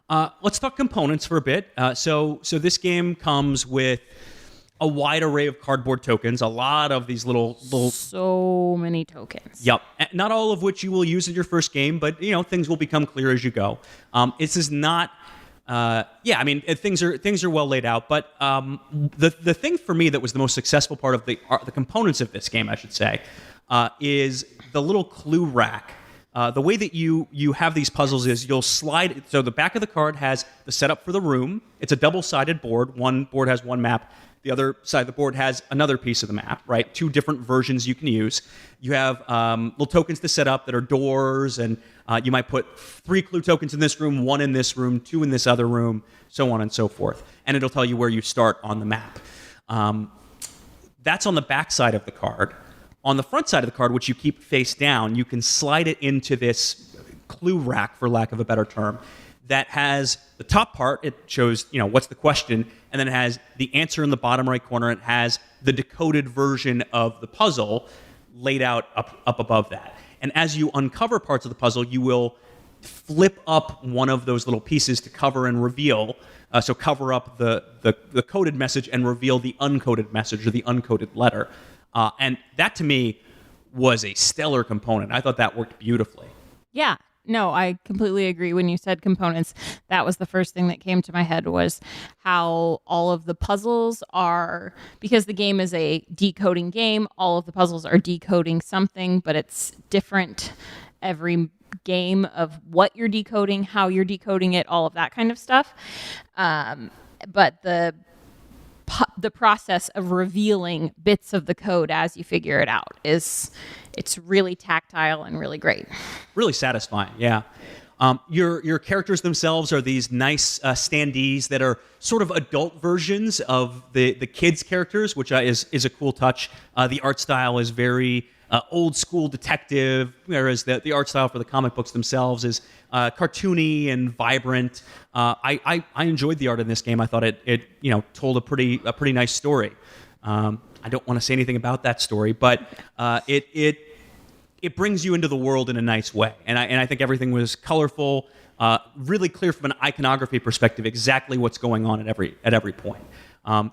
A: Let's talk components for a bit. So this game comes with a wide array of cardboard tokens, a lot of these little...
D: So many tokens.
A: Yep. Not all of which you will use in your first game, but things will become clear as you go. This is not... things are well laid out, but the thing for me that was the most successful part of the components of this game, I should say, is the little clue rack. The way that you have these puzzles is you'll slide. So the back of the card has the setup for the room. It's a double-sided board. One board has one map. The other side of the board has another piece of the map, right? 2 different versions you can use. You have little tokens to set up that are doors, and you might put 3 clue tokens in this room, 1 in this room, 2 in this other room, so on and so forth. And it'll tell you where you start on the map. That's on the back side of the card. On the front side of the card, which you keep face down, you can slide it into this clue rack, for lack of a better term, that has the top part. It shows, what's the question, and then it has the answer in the bottom right corner. It has the decoded version of the puzzle laid out up above that. And as you uncover parts of the puzzle, you will flip up one of those little pieces to cover and reveal. So cover up the coded message and reveal the uncoded message or the uncoded letter. And that, to me, was a stellar component. I thought that worked beautifully.
D: Yeah. No, I completely agree. When you said components, that was the first thing that came to my head, was how all of the puzzles are, because the game is a decoding game, all of the puzzles are decoding something, but it's different every game of what you're decoding, how you're decoding it, all of that kind of stuff. But the process of revealing bits of the code as you figure it out it's really tactile and really great.
A: Really satisfying, yeah. Your characters themselves are these nice standees that are sort of adult versions of the kids' characters, which is a cool touch. The art style is very old school detective, whereas the art style for the comic books themselves is cartoony and vibrant. I enjoyed the art in this game. I thought it told a pretty nice story. I don't want to say anything about that story, but it brings you into the world in a nice way. And I think everything was colorful, really clear from an iconography perspective exactly what's going on at every point.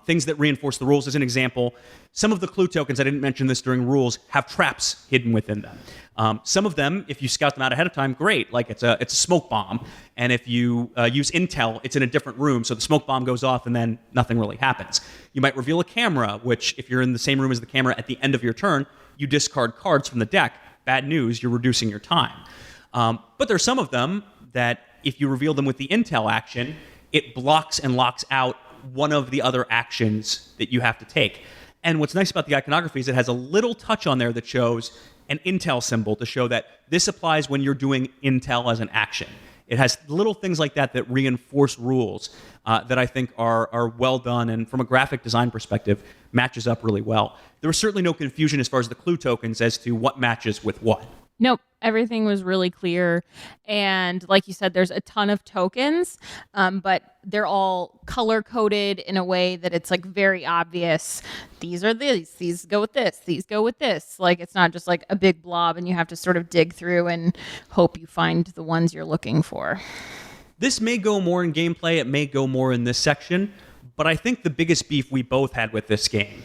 A: Things that reinforce the rules. As an example, some of the clue tokens, I didn't mention this during rules, have traps hidden within them. Some of them, if you scout them out ahead of time, great. Like it's a smoke bomb. And if you use intel, it's in a different room, so the smoke bomb goes off and then nothing really happens. You might reveal a camera, which if you're in the same room as the camera at the end of your turn, you discard cards from the deck. Bad news, you're reducing your time. But there's some of them that if you reveal them with the intel action, it blocks and locks out one of the other actions that you have to take. And what's nice about the iconography is it has a little touch on there that shows an intel symbol to show that this applies when you're doing intel as an action. It has little things like that that reinforce rules that I think are well done, and from a graphic design perspective, matches up really well. There was certainly no confusion as far as the clue tokens as to what matches with what.
D: Nope. Everything was really clear. And like you said, there's a ton of tokens, but they're all color-coded in a way that it's like very obvious. These are these go with this, these go with this. Like it's not just like a big blob and you have to sort of dig through and hope you find the ones you're looking for.
A: This may go more in gameplay, it may go more in this section, but I think the biggest beef we both had with this game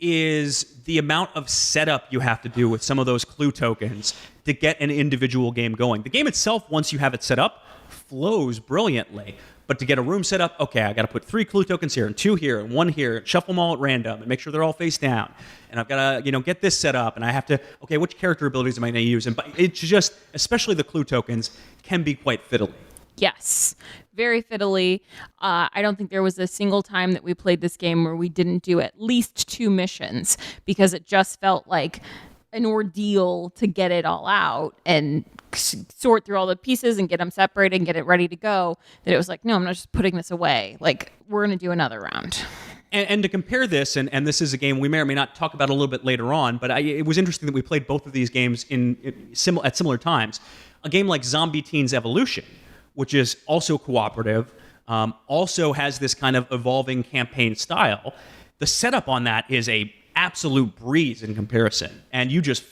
A: is the amount of setup you have to do with some of those clue tokens to get an individual game going. The game itself, once you have it set up, flows brilliantly. But to get a room set up, okay, I got to put 3 clue tokens here and 2 here and 1 here, shuffle them all at random and make sure they're all face down. And I've got to, get this set up, and I have to, okay, which character abilities am I going to use? And it's just, especially the clue tokens, can be quite fiddly.
D: Yes, very fiddly. I don't think there was a single time that we played this game where we didn't do at least 2 missions, because it just felt like an ordeal to get it all out and sort through all the pieces and get them separated and get it ready to go, that it was like, no, I'm not just putting this away. Like, we're going to do another round.
A: And to compare this, and this is a game we may or may not talk about a little bit later on, but it was interesting that we played both of these games at similar times. A game like Zombie Teenz Evolution, which is also cooperative, also has this kind of evolving campaign style. The setup on that is a absolute breeze in comparison. And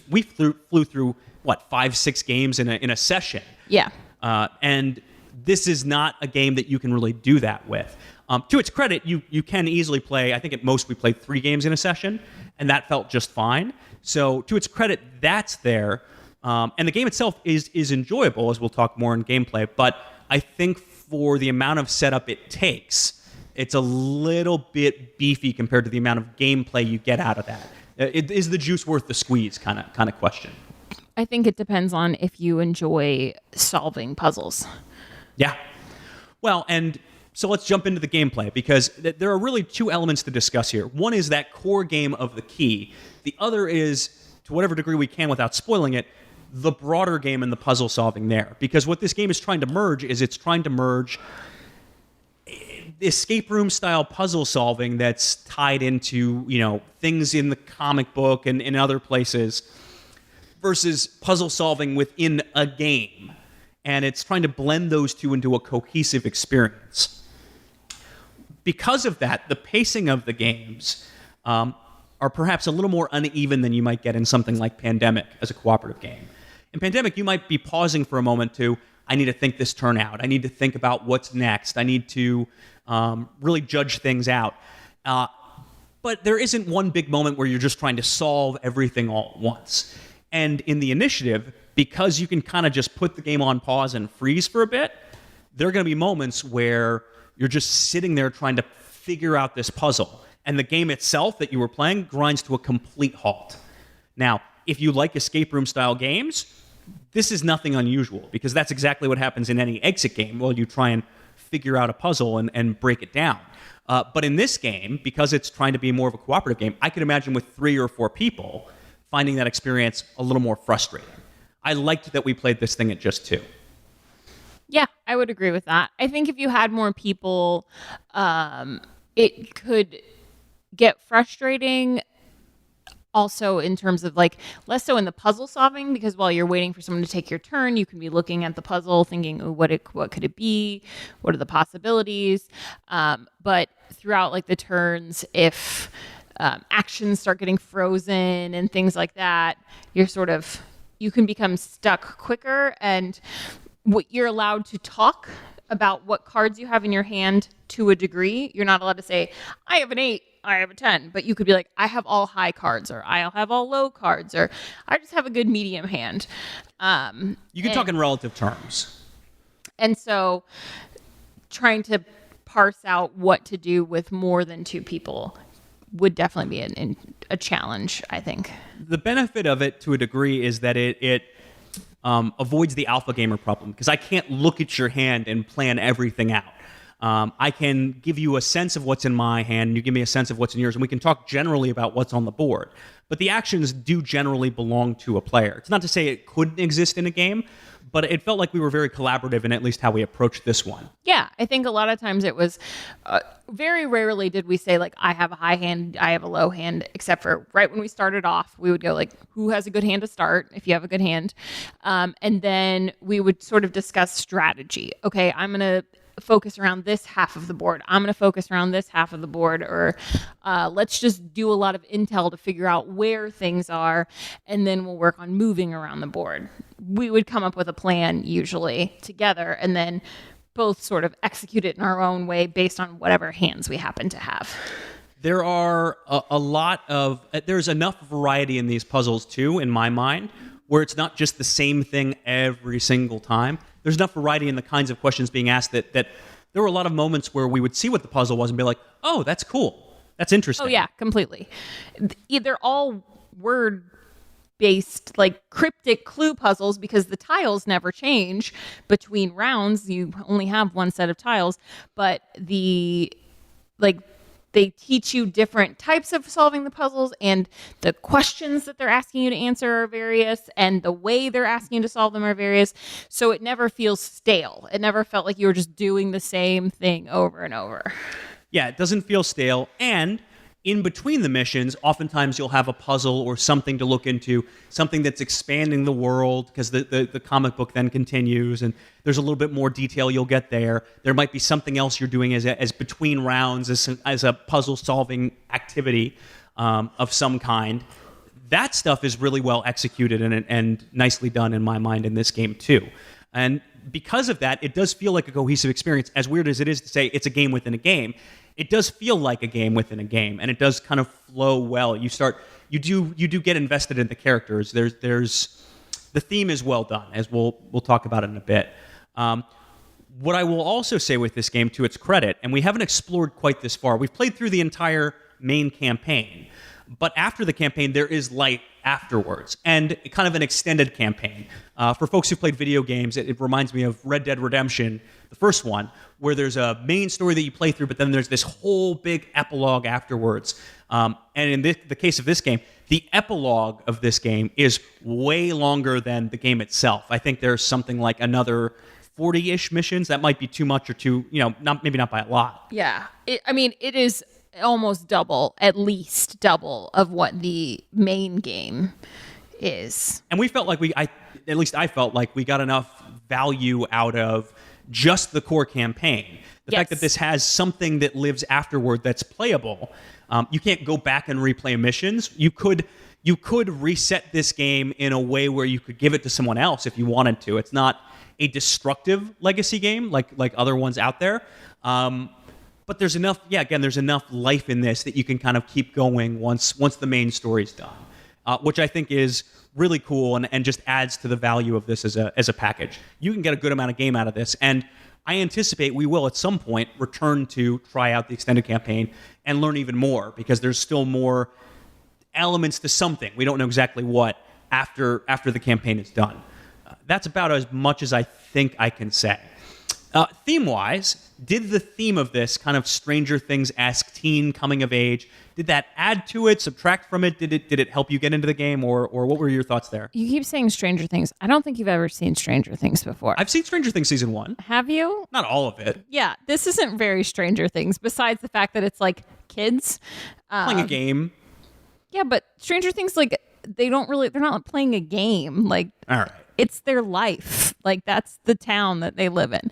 A: we flew through, 5-6 games in a session.
D: Yeah.
A: And this is not a game that you can really do that with. To its credit, you can easily play, I think at most we played 3 games in a session, and that felt just fine. So to its credit, that's there. And the game itself is enjoyable, as we'll talk more in gameplay, but I think for the amount of setup it takes, it's a little bit beefy compared to the amount of gameplay you get out of that. Is the juice worth the squeeze kind of question?
D: I think it depends on if you enjoy solving puzzles.
A: Yeah. Well, and so let's jump into the gameplay, because there are really 2 elements to discuss here. One is that core game of the key. The other is, to whatever degree we can without spoiling it, the broader game and the puzzle solving there. Because what this game is trying to merge is escape room style puzzle solving that's tied into, things in the comic book and in other places versus puzzle solving within a game. And it's trying to blend those two into a cohesive experience. Because of that, the pacing of the games are perhaps a little more uneven than you might get in something like Pandemic as a cooperative game. In Pandemic, you might be pausing for a moment to, I need to think this turn out. I need to think about what's next. I need to really judge things out. But there isn't one big moment where you're just trying to solve everything all at once. And in the initiative, because you can kind of just put the game on pause and freeze for a bit, there are going to be moments where you're just sitting there trying to figure out this puzzle. And the game itself that you were playing grinds to a complete halt. Now, if you like escape room style games, this is nothing unusual, because that's exactly what happens in any exit game while you try and figure out a puzzle and break it down. But in this game, because it's trying to be more of a cooperative game, I could imagine with 3 or 4 people finding that experience a little more frustrating. I liked that we played this thing at just 2.
D: Yeah, I would agree with that. I think if you had more people, it could get frustrating. Also, in terms of less so in the puzzle solving, because while you're waiting for someone to take your turn, you can be looking at the puzzle, thinking, "Oh, what could it be? What are the possibilities?" But throughout the turns, if actions start getting frozen and things like that, you can become stuck quicker, and you're allowed to talk about what cards you have in your hand to a degree. You're not allowed to say, "I have an 8. I have a 10, but you could be like, I have all high cards, or I'll have all low cards, or I just have a good medium hand.
A: You can talk in relative terms.
D: And so trying to parse out what to do with more than 2 people would definitely be a challenge, I think.
A: The benefit of it to a degree is that it avoids the alpha gamer problem, because I can't look at your hand and plan everything out. I can give you a sense of what's in my hand, and you give me a sense of what's in yours, and we can talk generally about what's on the board. But the actions do generally belong to a player. It's not to say it couldn't exist in a game, but it felt like we were very collaborative in at least how we approached this one.
D: Yeah, I think a lot of times it was very rarely did we say I have a high hand, I have a low hand, except for right when we started off, we would go who has a good hand to start, if you have a good hand. And then we would sort of discuss strategy. Okay, I'm going to focus around this half of the board. I'm going to focus around this half of the board, or let's just do a lot of intel to figure out where things are, and then we'll work on moving around the board. We would come up with a plan usually together, and then both sort of execute it in our own way based on whatever hands we happen to have.
A: There are there's enough variety in these puzzles too, in my mind, where it's not just the same thing every single time. There's enough variety in the kinds of questions being asked that there were a lot of moments where we would see what the puzzle was and be like, oh, that's cool. That's interesting.
D: Oh, yeah, completely. They're all word-based, cryptic clue puzzles, because the tiles never change between rounds. You only have one set of tiles, but they teach you different types of solving the puzzles, and the questions that they're asking you to answer are various, and the way they're asking you to solve them are various. So it never feels stale. It never felt like you were just doing the same thing over and over.
A: Yeah, it doesn't feel stale. And in between the missions, oftentimes you'll have a puzzle or something to look into, something that's expanding the world, because the comic book then continues, and there's a little bit more detail you'll get there. There might be something else you're doing as between rounds, as a puzzle-solving activity of some kind. That stuff is really well executed and nicely done in my mind in this game too. And because of that, it does feel like a cohesive experience. As weird as it is to say it's a game within a game, it does feel like a game within a game, and it does kind of flow well. You do get invested in the characters. There's the theme is well done, as we'll talk about it in a bit. What I will also say with this game, to its credit, and we haven't explored quite this far. We've played through the entire main campaign, but after the campaign, there is light afterwards, and kind of an extended campaign. For folks who played video games, it reminds me of Red Dead Redemption, the first one, where there's a main story that you play through, but then there's this whole big epilogue afterwards. And in the case of this game, the epilogue of this game is way longer than the game itself. I think there's something like another 40-ish missions. That might be too much or too, maybe not by a lot.
D: Yeah. It is almost double, at least double of what the main game is.
A: And we felt like at least I felt like we got enough value out of just the core campaign. The fact that this has something that lives afterward that's playable. You can't go back and replay missions. You could reset this game in a way where you could give it to someone else if you wanted to. It's not a destructive legacy game like other ones out there. But there's enough, there's enough life in this that you can kind of keep going once the main story's done, which I think is really cool and just adds to the value of this as a package. You can get a good amount of game out of this, and I anticipate we will at some point return to try out the extended campaign and learn even more, because there's still more elements to something. We don't know exactly what after the campaign is done. That's about as much as I think I can say. Theme-wise, did the theme of this kind of Stranger Things-esque teen coming of age, did that add to it, subtract from it? Did it help you get into the game, or what were your thoughts there?
D: You keep saying Stranger Things. I don't think you've ever seen Stranger Things before.
A: I've seen Stranger Things season 1.
D: Have you?
A: Not all of it.
D: Yeah, this isn't very Stranger Things, besides the fact that it's like kids.
A: Playing a game.
D: Yeah, but Stranger Things, like, they're not playing a game. Like,
A: all right.
D: It's their life. Like, that's the town that they live in.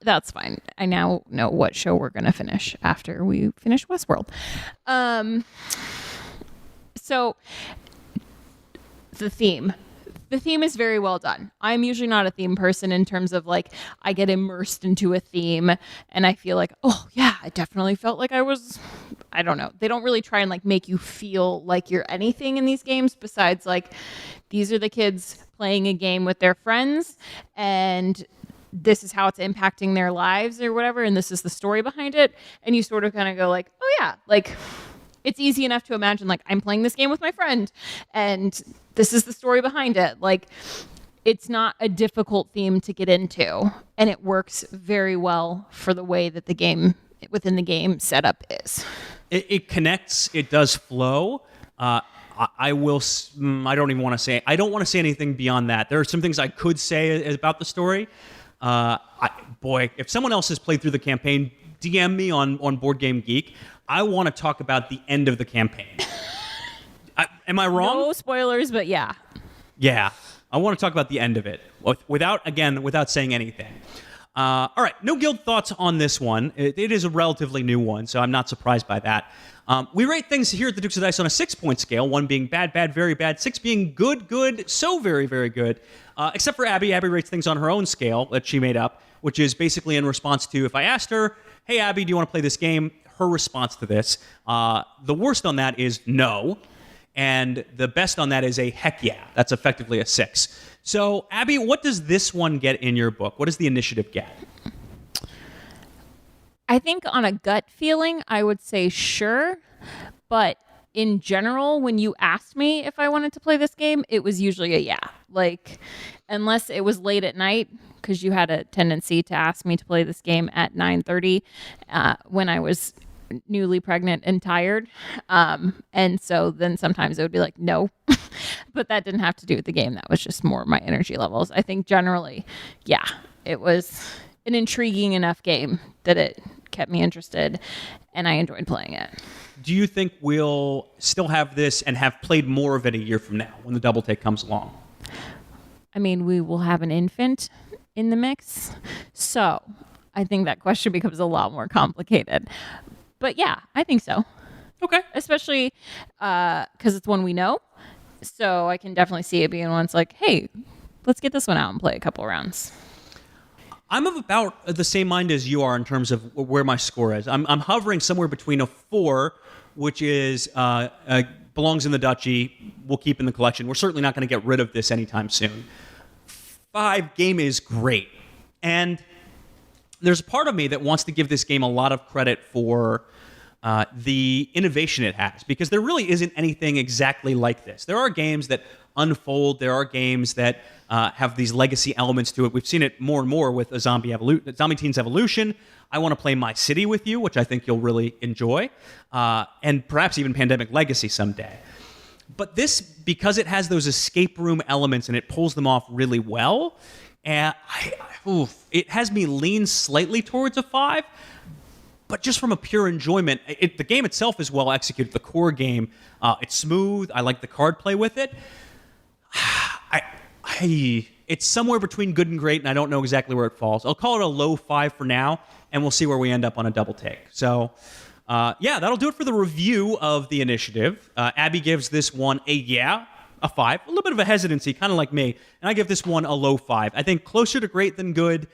D: That's fine. I now know what show we're going to finish after we finish Westworld. So the theme is very well done. I'm usually not a theme person in terms of like, I get immersed into a theme and I feel like, oh yeah, I definitely felt like I don't know. They don't really try and like make you feel like you're anything in these games besides like, these are the kids playing a game with their friends and this is how it's impacting their lives or whatever. And this is the story behind it. And you sort of kind of go like, oh yeah, like it's easy enough to imagine like I'm playing this game with my friend and this is the story behind it. Like it's not a difficult theme to get into and it works very well for the way that the game within the game setup is.
A: It connects. It does flow. I don't even want to say. I don't want to say anything beyond that. There are some things I could say about the story. If someone else has played through the campaign, DM me on Board Game Geek. I want to talk about the end of the campaign. Am I wrong?
D: No spoilers, but yeah.
A: Yeah, I want to talk about the end of it without saying anything. All right, no guild thoughts on this one. It is a relatively new one, so I'm not surprised by that. We rate things here at the Dukes of Dice on a 6-point scale, 1 being bad, bad, very bad, 6 being good, good, so very, very good. Except for Abby. Abby rates things on her own scale that she made up, which is basically in response to if I asked her, hey, Abby, do you want to play this game? Her response to this. The worst on that is no. And the best on that is a heck yeah. That's effectively a 6. So, Abby, what does this one get in your book? What does the initiative get?
D: I think on a gut feeling, I would say sure. But in general, when you asked me if I wanted to play this game, it was usually a yeah. Like, unless it was late at night, because you had a tendency to ask me to play this game at 9:30 when I was newly pregnant and tired. And so then sometimes it would be like, no. But that didn't have to do with the game. That was just more my energy levels. I think generally, yeah, it was an intriguing enough game that it kept me interested and I enjoyed playing it.
A: Do you think we'll still have this and have played more of it a year from now when the double take comes along?
D: I mean, we will have an infant in the mix. So I think that question becomes a lot more complicated. But yeah, I think so.
A: Okay.
D: Especially because it's one we know. So I can definitely see it being one that's like, hey, let's get this one out and play a couple rounds.
A: I'm of about the same mind as you are in terms of where my score is. I'm hovering somewhere between a 4, which is belongs in the duchy, we'll keep in the collection. We're certainly not going to get rid of this anytime soon. 5, game is great. And there's a part of me that wants to give this game a lot of credit for the innovation it has, because there really isn't anything exactly like this. There are games that unfold. There are games that have these legacy elements to it. We've seen it more and more with a Zombie Teenz Evolution. I want to play My City with you, which I think you'll really enjoy, and perhaps even Pandemic Legacy someday. But this, because it has those escape room elements and it pulls them off really well, And it has me lean slightly towards a 5, but just from a pure enjoyment. The game itself is well executed. The core game, it's smooth. I like the card play with it. It's somewhere between good and great, and I don't know exactly where it falls. I'll call it a low 5 for now, and we'll see where we end up on a double take. So, that'll do it for the review of the initiative. Abby gives this one a 5. A little bit of a hesitancy, kind of like me. And I give this one a low 5. I think closer to great than good.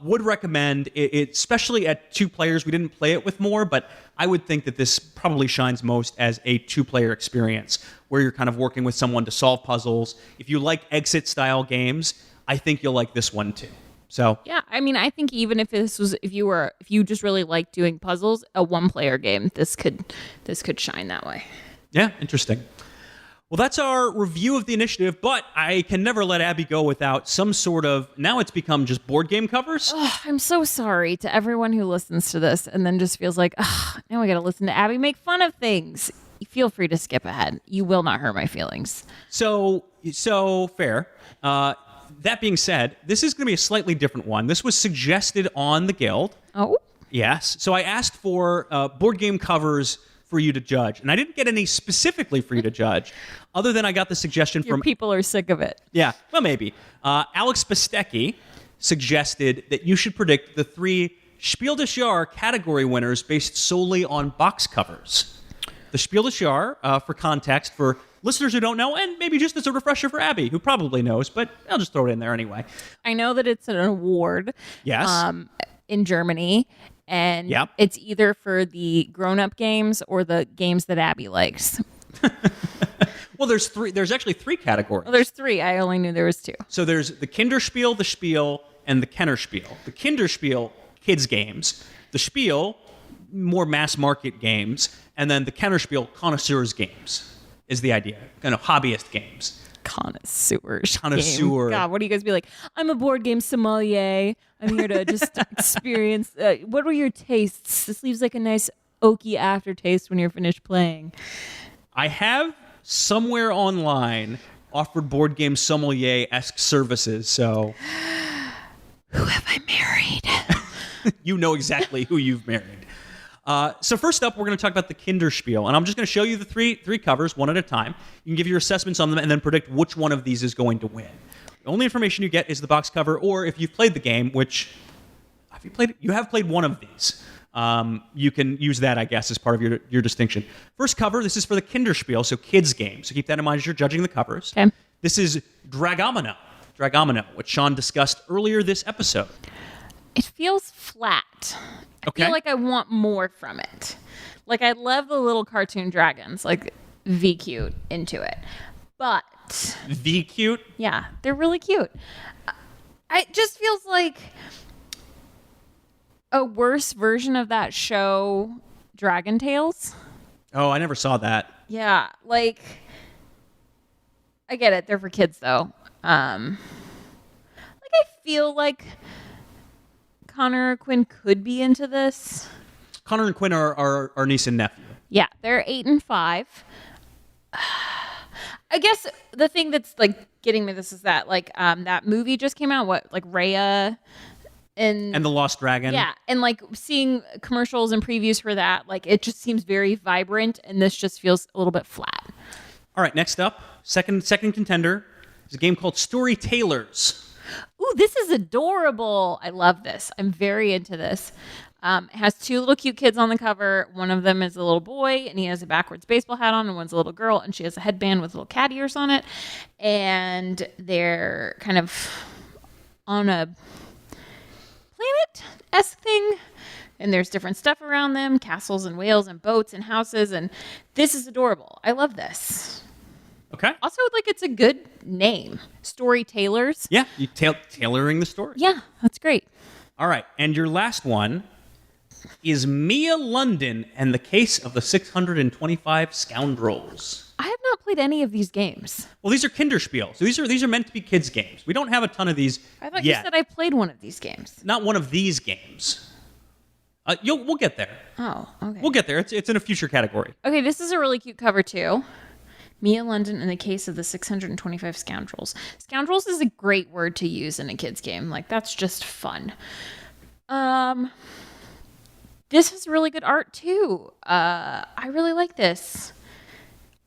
A: Would recommend it, especially at 2 players. We didn't play it with more, but I would think that this probably shines most as a 2-player experience where you're kind of working with someone to solve puzzles. If you like exit-style games, I think you'll like this one too. So
D: yeah, I mean, I think even if you just really like doing puzzles, a 1-player game, this could shine that way.
A: Yeah, interesting. Well, that's our review of the initiative, but I can never let Abby go without some sort of... Now it's become just board game covers.
D: Oh, I'm so sorry to everyone who listens to this and then just feels like, now I got to listen to Abby make fun of things. Feel free to skip ahead. You will not hurt my feelings.
A: So fair. That being said, this is going to be a slightly different one. This was suggested on the Guild.
D: Oh?
A: Yes. So I asked for board game covers for you to judge. And I didn't get any specifically for you to judge, other than I got the suggestion
D: Your
A: from...
D: people are sick of it.
A: Yeah, well, maybe. Alex Pistecki suggested that you should predict the 3 Spiel des Jahres category winners based solely on box covers. The Spiel des Jahres, for context, for listeners who don't know, and maybe just as a refresher for Abby, who probably knows, but I'll just throw it in there anyway.
D: I know that it's an award.
A: Yes.
D: In Germany. And
A: Yep.
D: It's either for the grown-up games or the games that Abby likes.
A: Well, there's actually 3 categories.
D: Well, there's 3. I only knew there was 2.
A: So there's the Kinderspiel, the Spiel, and the Kennerspiel. The Kinderspiel, kids' games. The Spiel, more mass-market games. And then the Kennerspiel, connoisseurs' games, is the idea. Kind of hobbyist games.
D: Connoisseurs.
A: Connoisseur.
D: God, what do you guys be like? I'm a board game sommelier. I'm here to just experience. What were your tastes? This leaves like a nice oaky aftertaste when you're finished playing.
A: I have somewhere online offered board game sommelier-esque services, so...
D: Who have I married?
A: You know exactly who you've married. So first up, we're going to talk about the Kinderspiel, and I'm just going to show you the three covers one at a time. You can give your assessments on them and then predict which one of these is going to win. The only information you get is the box cover, or if you've played the game, which you have played one of these. You can use that, I guess, as part of your distinction. First cover, this is for the Kinderspiel, so kids' game. So keep that in mind as you're judging the covers.
D: Okay.
A: This is Dragomino, which Sean discussed earlier this episode.
D: It feels flat.
A: Okay.
D: I feel like I want more from it. Like, I love the little cartoon dragons, like V-cute into it. But...
A: V-cute?
D: Yeah, they're really cute. It just feels like a worse version of that show, Dragon Tales.
A: Oh, I never saw that.
D: Yeah, like, I get it. They're for kids, though. I feel like Connor or Quinn could be into this.
A: Connor and Quinn are our niece and nephew.
D: Yeah, they're 8 and 5. I guess the thing that's like getting me this is that like that movie just came out. What, like Raya and
A: the Lost Dragon?
D: Yeah, and like seeing commercials and previews for that, like it just seems very vibrant, and this just feels a little bit flat.
A: All right, next up, second contender is a game called Storytellers.
D: Ooh, this is adorable. I love this. I'm very into this. It has 2 little cute kids on the cover. One of them is a little boy, and he has a backwards baseball hat on, and one's a little girl, and she has a headband with little cat ears on it. And they're kind of on a planet-esque thing, and there's different stuff around them, castles and whales and boats and houses, and this is adorable. I love this.
A: Okay.
D: Also, like, it's a good name. Storytellers.
A: Yeah, you tailoring the story.
D: Yeah, that's great.
A: All right, and your last one is Mia London and the Case of the 625 Scoundrels.
D: I have not played any of these games.
A: Well, these are Kinderspiel, so these are meant to be kids' games. We don't have a ton of these
D: I thought
A: yet.
D: you said I played one of these games.
A: Not one of these games. We'll get there.
D: Oh, okay.
A: We'll get there. It's in a future category.
D: Okay, this is a really cute cover, too. Mia London in the case of the 625 scoundrels. Scoundrels is a great word to use in a kid's game. Like, that's just fun. This is really good art too. I really like this.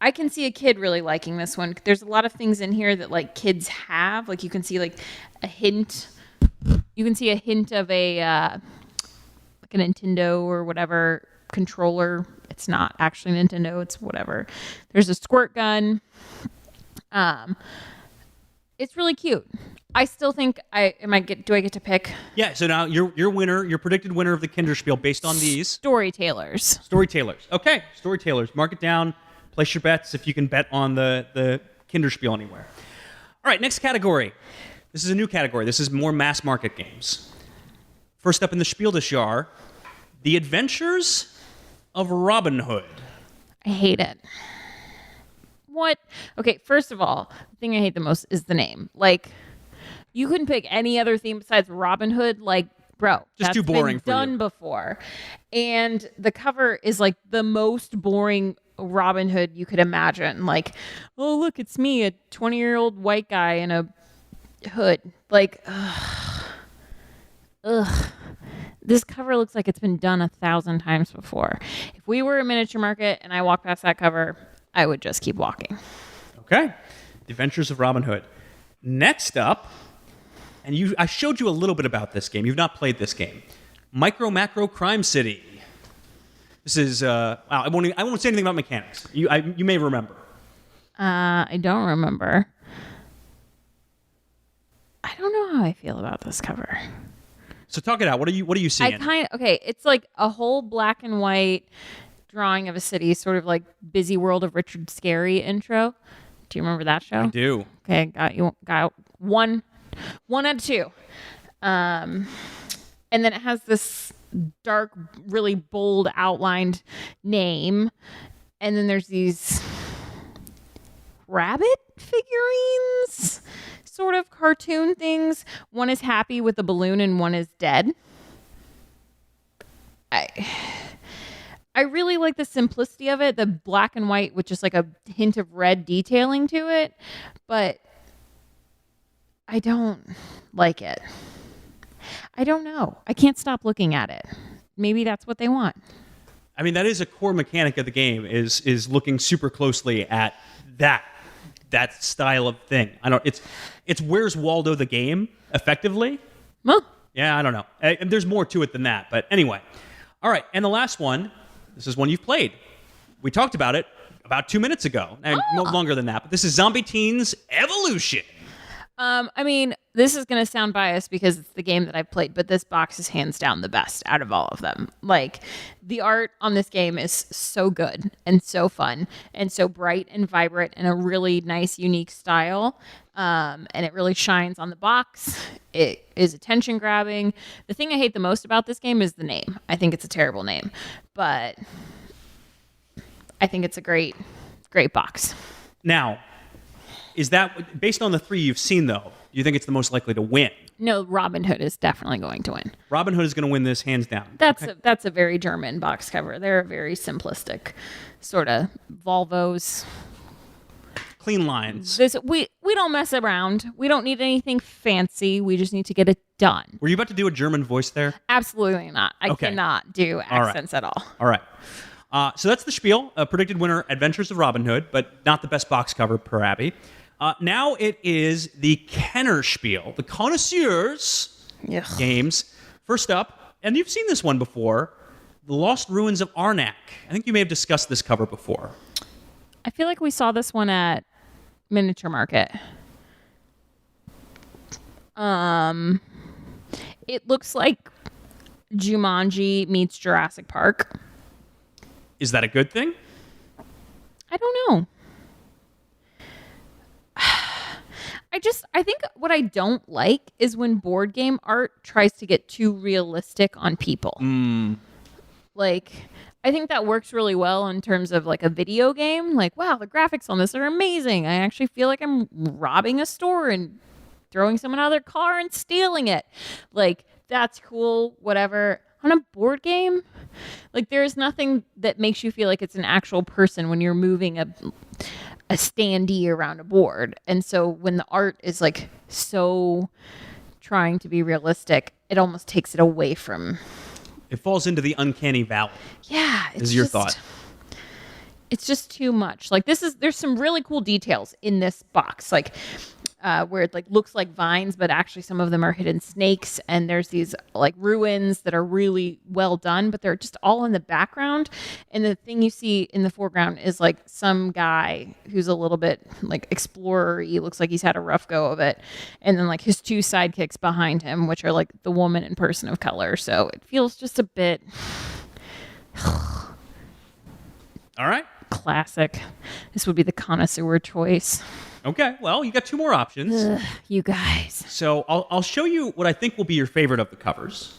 D: I can see a kid really liking this one. There's a lot of things in here that like kids have. Like you can see like a hint. You can see a hint of a like a Nintendo or whatever controller. It's not actually Nintendo. It's whatever. There's a squirt gun. It's really cute. I still think do I get to pick?
A: Yeah, so now your winner, your predicted winner of the Kinderspiel based on these.
D: Storytellers.
A: Storytellers. Okay, Storytellers. Mark it down. Place your bets if you can bet on the Kinderspiel anywhere. All right, next category. This is a new category. This is more mass market games. First up in the Spiel des Jahres, The Adventures of Robin Hood.
D: I hate it. What? Okay, first of all, the thing I hate the most is the name. Like, you couldn't pick any other theme besides Robin Hood. Like, bro,
A: just
D: that's
A: too boring
D: been
A: for
D: done
A: you.
D: Before. And the cover is like the most boring Robin Hood you could imagine. Like, oh, look, it's me, a 20-year-old white guy in a hood. Like, ugh. This cover looks like it's been done 1,000 times before. If we were a miniature market and I walked past that cover, I would just keep walking.
A: Okay. The Adventures of Robin Hood. Next up, and I showed you a little bit about this game. You've not played this game. Micro Macro Crime City. This is wow, I won't say anything about mechanics. You may remember.
D: I don't remember. I don't know how I feel about this cover.
A: So talk it out. What are you seeing?
D: It's like a whole black and white drawing of a city, sort of like Busy World of Richard Scarry intro. Do you remember that show?
A: I do.
D: Okay, got one out of two. And then it has this dark, really bold outlined name. And then there's these rabbit figurines, sort of cartoon things. One is happy with a balloon and one is dead. I really like the simplicity of it, the black and white with just like a hint of red detailing to it, but I don't like it. I don't know. I can't stop looking at it. Maybe that's what they want.
A: I mean, that is a core mechanic of the game, is looking super closely at that style of thing. It's Where's Waldo the game, effectively.
D: Well,
A: yeah, I don't know. There's more to it than that, but anyway. All right, and the last one, this is one you've played. We talked about it about 2 minutes ago. No longer than that, but this is Zombie Teenz Evolution.
D: I mean, this is going to sound biased because it's the game that I've played, but this box is hands down the best out of all of them. Like, the art on this game is so good and so fun and so bright and vibrant in a really nice, unique style. And it really shines on the box. It is attention grabbing. The thing I hate the most about this game is the name. I think it's a terrible name, but I think it's a great box.
A: Now, is that, based on the three you've seen, though, do you think it's the most likely to win?
D: No, Robin Hood is definitely going to win.
A: Robin Hood is going to win this hands down.
D: That's a very German box cover. They're very simplistic, sort of Volvos.
A: Clean lines.
D: We don't mess around. We don't need anything fancy. We just need to get it done.
A: Were you about to do a German voice there?
D: Absolutely not. I cannot do accents at all.
A: All right. So that's the spiel. Predicted winner, Adventures of Robin Hood, but not the best box cover per Abby. Now it is the Kennerspiel, the connoisseurs games. First up, and you've seen this one before, The Lost Ruins of Arnak. I think you may have discussed this cover before.
D: I feel like we saw this one at Miniature Market. It looks like Jumanji meets Jurassic Park.
A: Is that a good thing?
D: I don't know. I think what I don't like is when board game art tries to get too realistic on people. Like, I think that works really well in terms of like a video game. Like, wow, the graphics on this are amazing. I actually feel like I'm robbing a store and throwing someone out of their car and stealing it. Like, that's cool, whatever. On a board game, like, there's nothing that makes you feel like it's an actual person when you're moving a standee around a board. And so when the art is like so trying to be realistic, it almost takes it away from.
A: It falls into the uncanny valley.
D: Yeah.
A: Is your thought?
D: It's just too much. Like there's some really cool details in this box. Like where it like looks like vines, but actually some of them are hidden snakes. And there's these like ruins that are really well done, but they're just all in the background. And the thing you see in the foreground is like some guy who's a little bit like explorer-y, looks like he's had a rough go of it. And then like his two sidekicks behind him, which are like the woman and person of color. So it feels just a bit
A: all right.
D: Classic. This would be the connoisseur choice.
A: Okay, well, you got two more options.
D: Ugh, you guys.
A: So I'll show you what I think will be your favorite of the covers.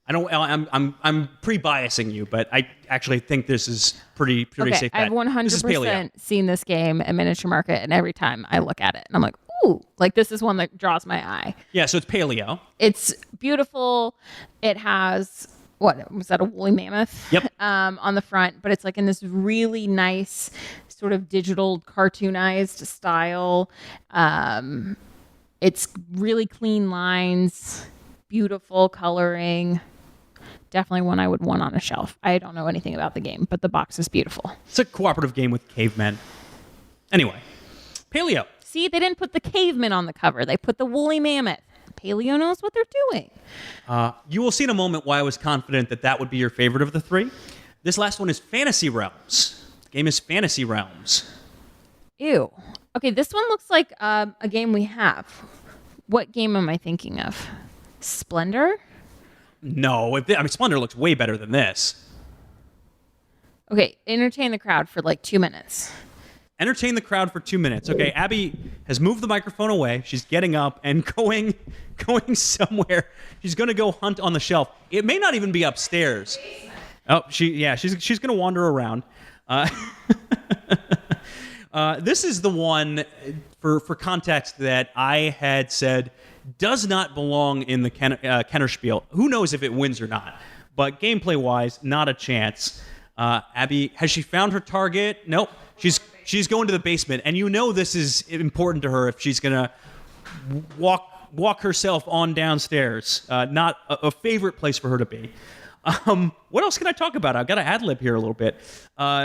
A: I'm pre-biasing you, but I actually think this is pretty
D: Okay,
A: safe bet.
D: I've 100%
A: This is Paleo.
D: seen this game at Miniature Market, and every time I look at it, and I'm like, ooh, like this is one that draws my eye.
A: Yeah, so it's Paleo.
D: It's beautiful. It has, what was that, a woolly mammoth?
A: Yep.
D: On the front, but it's like in this really nice sort of digital cartoonized style. It's really clean lines, beautiful coloring. Definitely one I would want on a shelf. I don't know anything about the game, but the box is beautiful.
A: It's a cooperative game with cavemen. Anyway, Paleo.
D: See, they didn't put the caveman on the cover. They put the woolly mammoth. Paleo knows what they're doing.
A: You will see in a moment why I was confident that would be your favorite of the three. This last one is Fantasy Realms. The game is Fantasy Realms.
D: Ew. Okay, this one looks like a game we have. What game am I thinking of? Splendor?
A: No, Splendor looks way better than this.
D: Okay, entertain the crowd for like 2 minutes.
A: Entertain the crowd for 2 minutes. Okay, Abby has moved the microphone away. She's getting up and going somewhere. She's going to go hunt on the shelf. It may not even be upstairs. Oh, she's going to wander around. This is the one, for context, that I had said does not belong in the Kennerspiel. Who knows if it wins or not? But gameplay-wise, not a chance. Abby, has she found her target? Nope. She's going to the basement, and you know this is important to her if she's going to walk herself on downstairs. Not a favorite place for her to be. What else can I talk about? I've got to ad-lib here a little bit.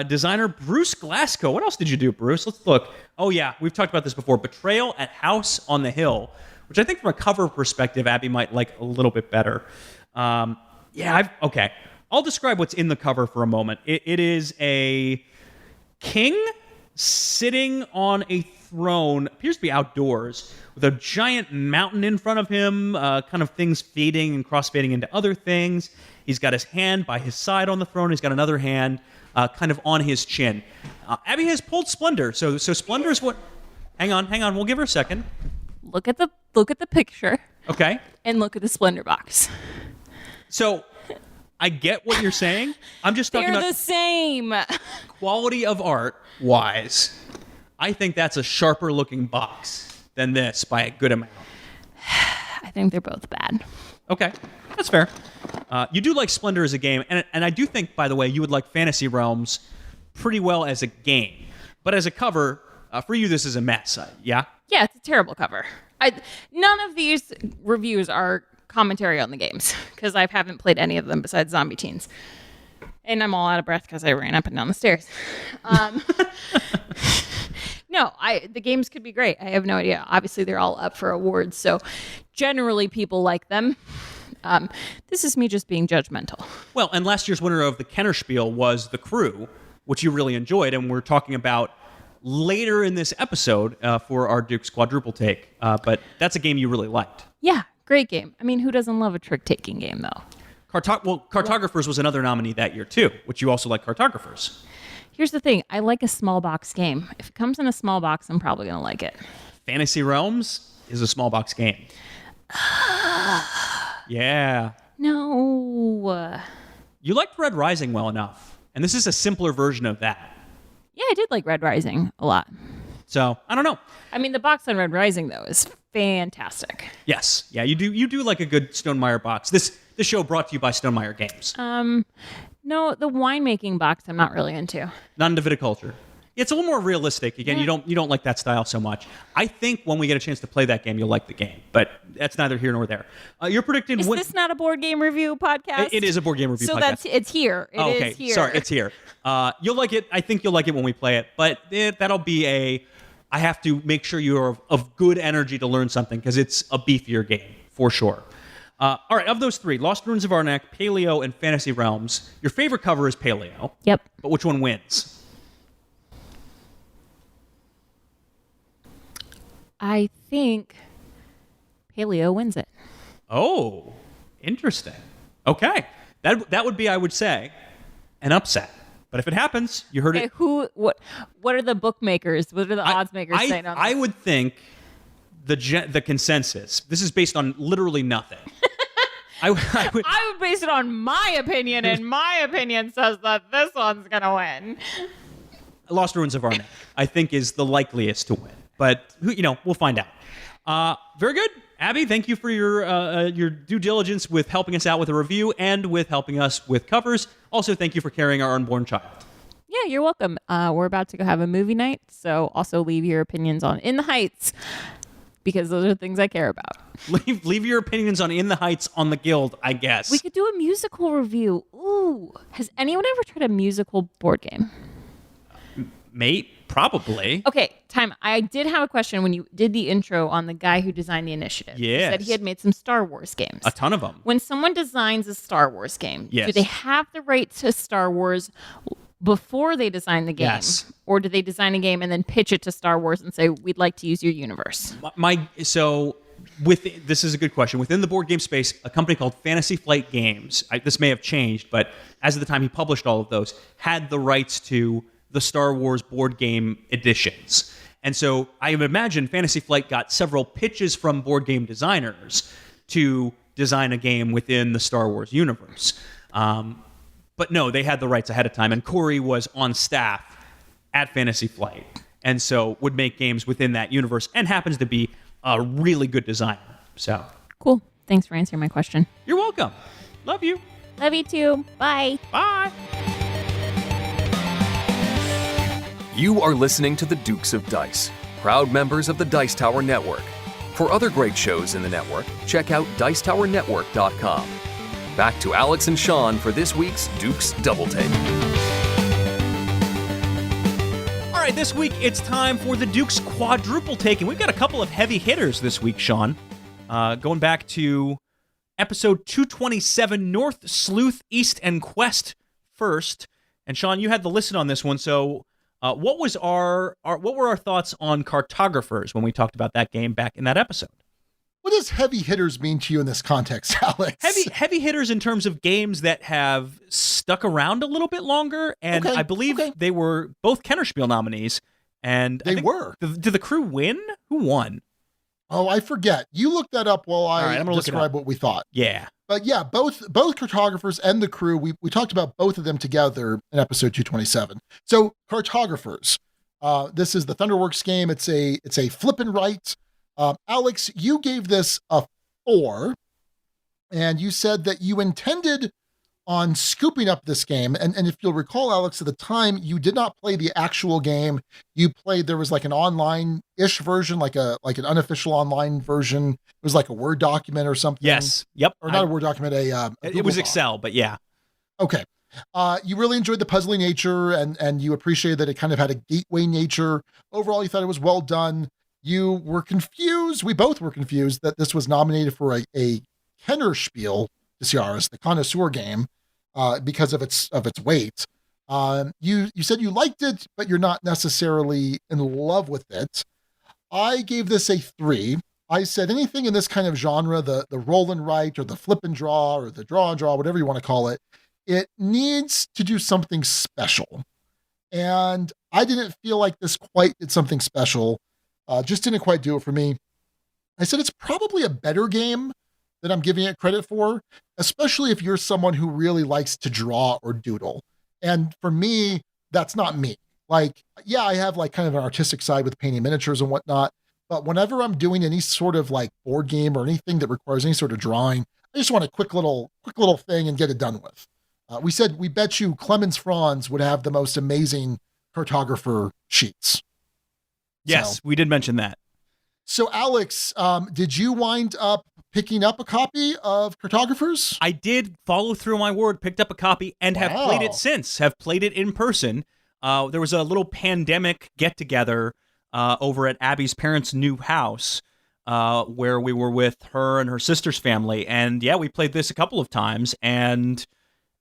A: Designer Bruce Glasgow. What else did you do, Bruce? Let's look. Oh, yeah, we've talked about this before. Betrayal at House on the Hill, which I think from a cover perspective, Abby might like a little bit better. Okay. I'll describe what's in the cover for a moment. It is a king sitting on a throne, appears to be outdoors, with a giant mountain in front of him, kind of things fading and cross-fading into other things. He's got his hand by his side on the throne. He's got another hand kind of on his chin. Abby has pulled Splendor. So Splendor is what... Hang on. We'll give her a second.
D: Look at the picture.
A: Okay.
D: And look at the Splendor box.
A: So I get what you're saying. I'm just talking about...
D: They're the same.
A: Quality of art wise, I think that's a sharper looking box than this by a good amount.
D: I think they're both bad.
A: Okay, that's fair. You do like Splendor as a game, and I do think, by the way, you would like Fantasy Realms pretty well as a game. But as a cover, for you, this is a mess, yeah?
D: Yeah, it's a terrible cover. None of these reviews are commentary on the games, because I haven't played any of them besides Zombie Teens. And I'm all out of breath because I ran up and down the stairs. No, the games could be great. I have no idea. Obviously, they're all up for awards, so generally people like them. This is me just being judgmental.
A: Well, and last year's winner of the Kennerspiel was The Crew, which you really enjoyed, and we're talking about later in this episode for our Dukes Quadruple-Take. But that's a game you really liked.
D: Yeah, great game. I mean, who doesn't love a trick-taking game, though?
A: Cartographers was another nominee that year, too, which you also like Cartographers.
D: Here's the thing. I like a small box game. If it comes in a small box, I'm probably going to like it.
A: Fantasy Realms is a small box game. Yeah.
D: No.
A: You liked Red Rising well enough, and this is a simpler version of that.
D: Yeah, I did like Red Rising a lot.
A: So, I don't know.
D: I mean, the box on Red Rising, though, is fantastic.
A: Yes. Yeah, you do like a good Stonemaier box. This show brought to you by Stonemaier Games.
D: No, the winemaking box I'm not really into.
A: Not into viticulture. It's a little more realistic. Again, you don't like that style so much. I think when we get a chance to play that game, you'll like the game, but that's neither here nor there. You're predicting...
D: Is this not a board game review podcast?
A: It is a board game review podcast.
D: So it's here. It is here.
A: Sorry, it's here. You'll like it. I think you'll like it when we play it, but that'll be I have to make sure you're of good energy to learn something because it's a beefier game, for sure. All right, of those three, Lost Ruins of Arnak, Paleo, and Fantasy Realms, your favorite cover is Paleo.
D: Yep.
A: But which one wins?
D: I think Paleo wins it.
A: Oh, interesting. Okay. That would be, I would say, an upset. But if it happens, you heard it.
D: What are the bookmakers? What are the odds makers saying on this?
A: I would think the consensus, this is based on literally nothing. I would
D: base it on my opinion, and my opinion says that this one's going to win.
A: Lost Ruins of Arnak, I think, is the likeliest to win. But, we'll find out. Very good. Abby, thank you for your due diligence with helping us out with a review and with helping us with covers. Also, thank you for carrying our unborn child.
D: Yeah, you're welcome. We're about to go have a movie night, so also leave your opinions on In the Heights, because those are things I care about.
A: Leave your opinions on In the Heights on the Guild, I guess.
D: We could do a musical review. Ooh. Has anyone ever tried a musical board game?
A: Mate, probably.
D: Okay, time. I did have a question when you did the intro on the guy who designed the initiative.
A: Yes.
D: He said he had made some Star Wars games.
A: A ton of them.
D: When someone designs a Star Wars game,
A: yes.
D: do they have the right to Star Wars before they design the game?
A: Yes.
D: Or do they design a game and then pitch it to Star Wars and say, we'd like to use your universe?
A: This is a good question. Within the board game space, a company called Fantasy Flight Games, this may have changed, but as of the time he published all of those, had the rights to the Star Wars board game editions. And so I imagine Fantasy Flight got several pitches from board game designers to design a game within the Star Wars universe. But no, they had the rights ahead of time, and Corey was on staff at Fantasy Flight, and so would make games within that universe, and happens to be a really good designer. So
D: cool. Thanks for answering my question.
A: You're welcome. Love you.
D: Love you too. Bye.
A: Bye.
B: You are listening to the Dukes of Dice, proud members of the Dice Tower Network. For other great shows in the network, check out dicetowernetwork.com. Back to Alex and Sean for this week's Dukes Double Take.
A: All right, this week it's time for the Dukes Quadruple-Take, and we've got a couple of heavy hitters this week, Sean. Going back to episode 227, North, Sleuth, East, and Quest first. And Sean, you had the listen on this one, so what were our thoughts on Cartographers when we talked about that game back in that episode?
C: What does heavy hitters mean to you in this context, Alex?
A: Heavy hitters in terms of games that have stuck around a little bit longer, and I believe they were both Kennerspiel nominees. And
C: they were.
A: Did the crew win? Who won?
C: Oh, I forget. You look that up while I describe what we thought.
A: Yeah.
C: But yeah, both Cartographers and the crew, we talked about both of them together in episode 227. So Cartographers, this is the Thunderworks game. It's a flip and write. Alex, you gave this a 4, and you said that you intended on scooping up this game. And if you'll recall, Alex, at the time, you did not play the actual game. You played, there was like an online-ish version, like an unofficial online version. It was like a Word document or something.
A: Yes. Yep.
C: Or not a Word document,
A: it was Excel, but yeah.
C: Okay. You really enjoyed the puzzly nature, and you appreciated that it kind of had a gateway nature. Overall, you thought it was well done. You were confused. We both were confused that this was nominated for a Kennerspiel des Jahres, the connoisseur game, because of its weight. You said you liked it, but you're not necessarily in love with it. I gave this a 3. I said anything in this kind of genre, the roll and write or the flip and draw or the draw and draw, whatever you want to call it, it needs to do something special. And I didn't feel like this quite did something special. Just didn't quite do it for me. I said it's probably a better game than I'm giving it credit for, especially if you're someone who really likes to draw or doodle. And for me, that's not me. Like, yeah, I have like kind of an artistic side with painting miniatures and whatnot, but whenever I'm doing any sort of like board game or anything that requires any sort of drawing, I just want a quick little thing and get it done with. We bet you Clemens Franz would have the most amazing cartographer sheets.
A: Yes,
C: So-
A: we did mention that.
C: So, Alex, did you wind up picking up a copy of Cartographers?
A: I did follow through my word, picked up a copy, and have played it
C: Wow.
A: since. Have played it in person. There was a little pandemic get-together over at Abby's parents' new house where we were with her and her sister's family. And yeah, we played this a couple of times, and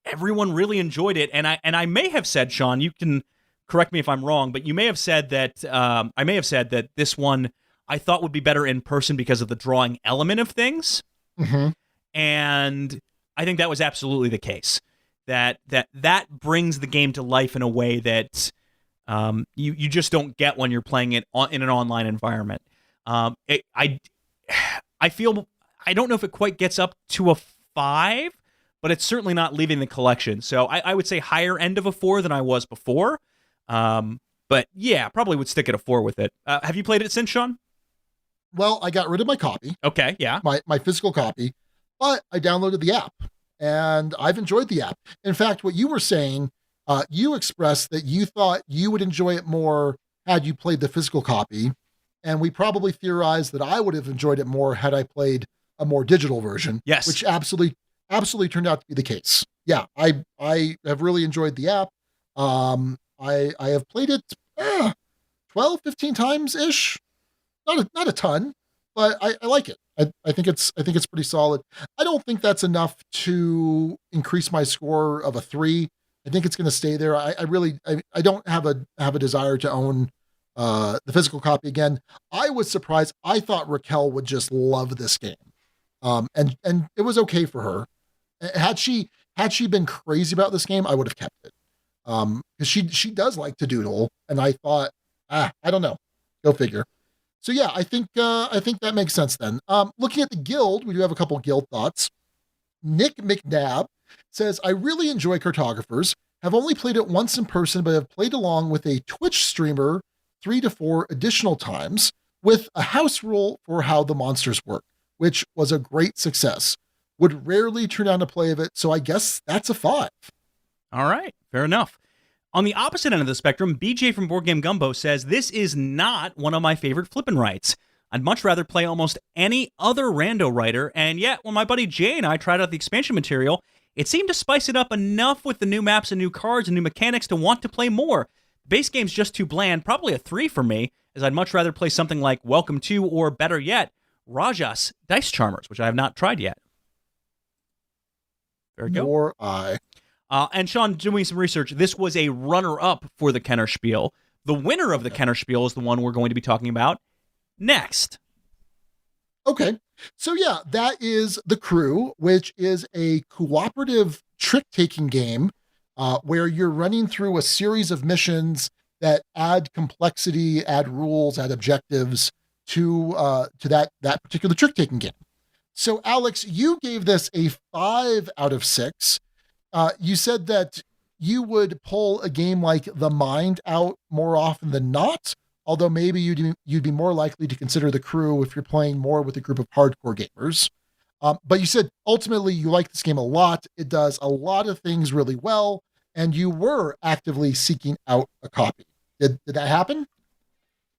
A: everyone really enjoyed it. And I may have said, Sean, you can correct me if I'm wrong, but you may have said that I may have said that this one I thought would be better in person because of the drawing element of things.
C: Mm-hmm.
A: And I think that was absolutely the case. That brings the game to life in a way that you just don't get when you're playing it in an online environment. I feel, I don't know if it quite gets up to a 5, but it's certainly not leaving the collection. So I would say higher end of a 4 than I was before. But yeah, probably would stick at a 4 with it. Have you played it since, Sean?
C: Well, I got rid of my copy,
A: Okay, yeah.
C: my physical copy, but I downloaded the app and I've enjoyed the app. In fact, what you were saying, you expressed that you thought you would enjoy it more had you played the physical copy. And we probably theorized that I would have enjoyed it more had I played a more digital version.
A: Yes.
C: Which absolutely turned out to be the case. Yeah, I have really enjoyed the app. I have played it 12, 15 times ish. Not a ton, but I like it. I think it's pretty solid. I don't think that's enough to increase my score of a 3. I think it's going to stay there. I don't have a desire to own the physical copy again. I was surprised. I thought Raquel would just love this game. And it was okay for her. Had she been crazy about this game, I would have kept it. Because she does like to doodle, and I thought, I don't know. Go figure. So yeah, I think that makes sense then. Looking at the guild, we do have a couple guild thoughts. Nick McNabb says, I really enjoy Cartographers. Have only played it once in person, but have played along with a Twitch streamer 3 to 4 additional times with a house rule for how the monsters work, which was a great success. Would rarely turn down a play of it, so I guess that's a 5.
A: All right, fair enough. On the opposite end of the spectrum, BJ from Board Game Gumbo says, this is not one of my favorite flippin' rights. I'd much rather play almost any other rando writer, and yet when my buddy Jay and I tried out the expansion material, it seemed to spice it up enough with the new maps and new cards and new mechanics to want to play more. The base game's just too bland, probably a 3 for me, as I'd much rather play something like Welcome to, or better yet, Rajas Dice Charmers, which I have not tried yet. There we go.
C: Nor I.
A: And Sean, doing some research, this was a runner-up for the Kenner Spiel. The winner of the Kenner Spiel is the one we're going to be talking about next.
C: Okay. So yeah, that is The Crew, which is a cooperative trick-taking game where you're running through a series of missions that add complexity, add rules, add objectives to that particular trick-taking game. So Alex, you gave this a 5 out of 6. You said that you would pull a game like The Mind out more often than not, although maybe you'd be more likely to consider The Crew if you're playing more with a group of hardcore gamers. But you said ultimately you like this game a lot. It does a lot of things really well, and you were actively seeking out a copy. Did that happen?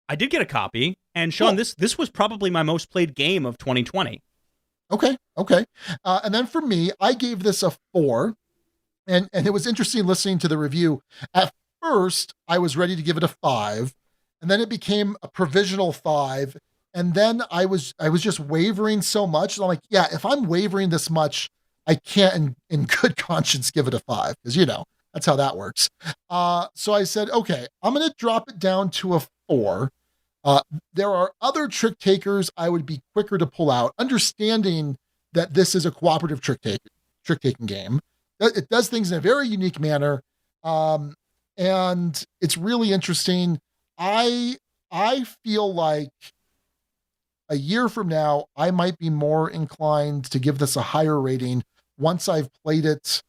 A: I did get a copy, and Sean,
C: Cool.
A: this was probably my most played game of 2020.
C: Okay. And then for me, I gave this a 4. And it was interesting listening to the review. At first, I was ready to give it a 5, and then it became a provisional 5. And then I was just wavering so much. And I'm like, yeah, if I'm wavering this much, I can't in good conscience give it a 5, because that's how that works. So I said, okay, I'm going to drop it down to a 4. There are other trick takers I would be quicker to pull out, understanding that this is a cooperative trick taking game. It does things in a very unique manner, and it's really interesting. I feel like a year from now, I might be more inclined to give this a higher rating once I've played it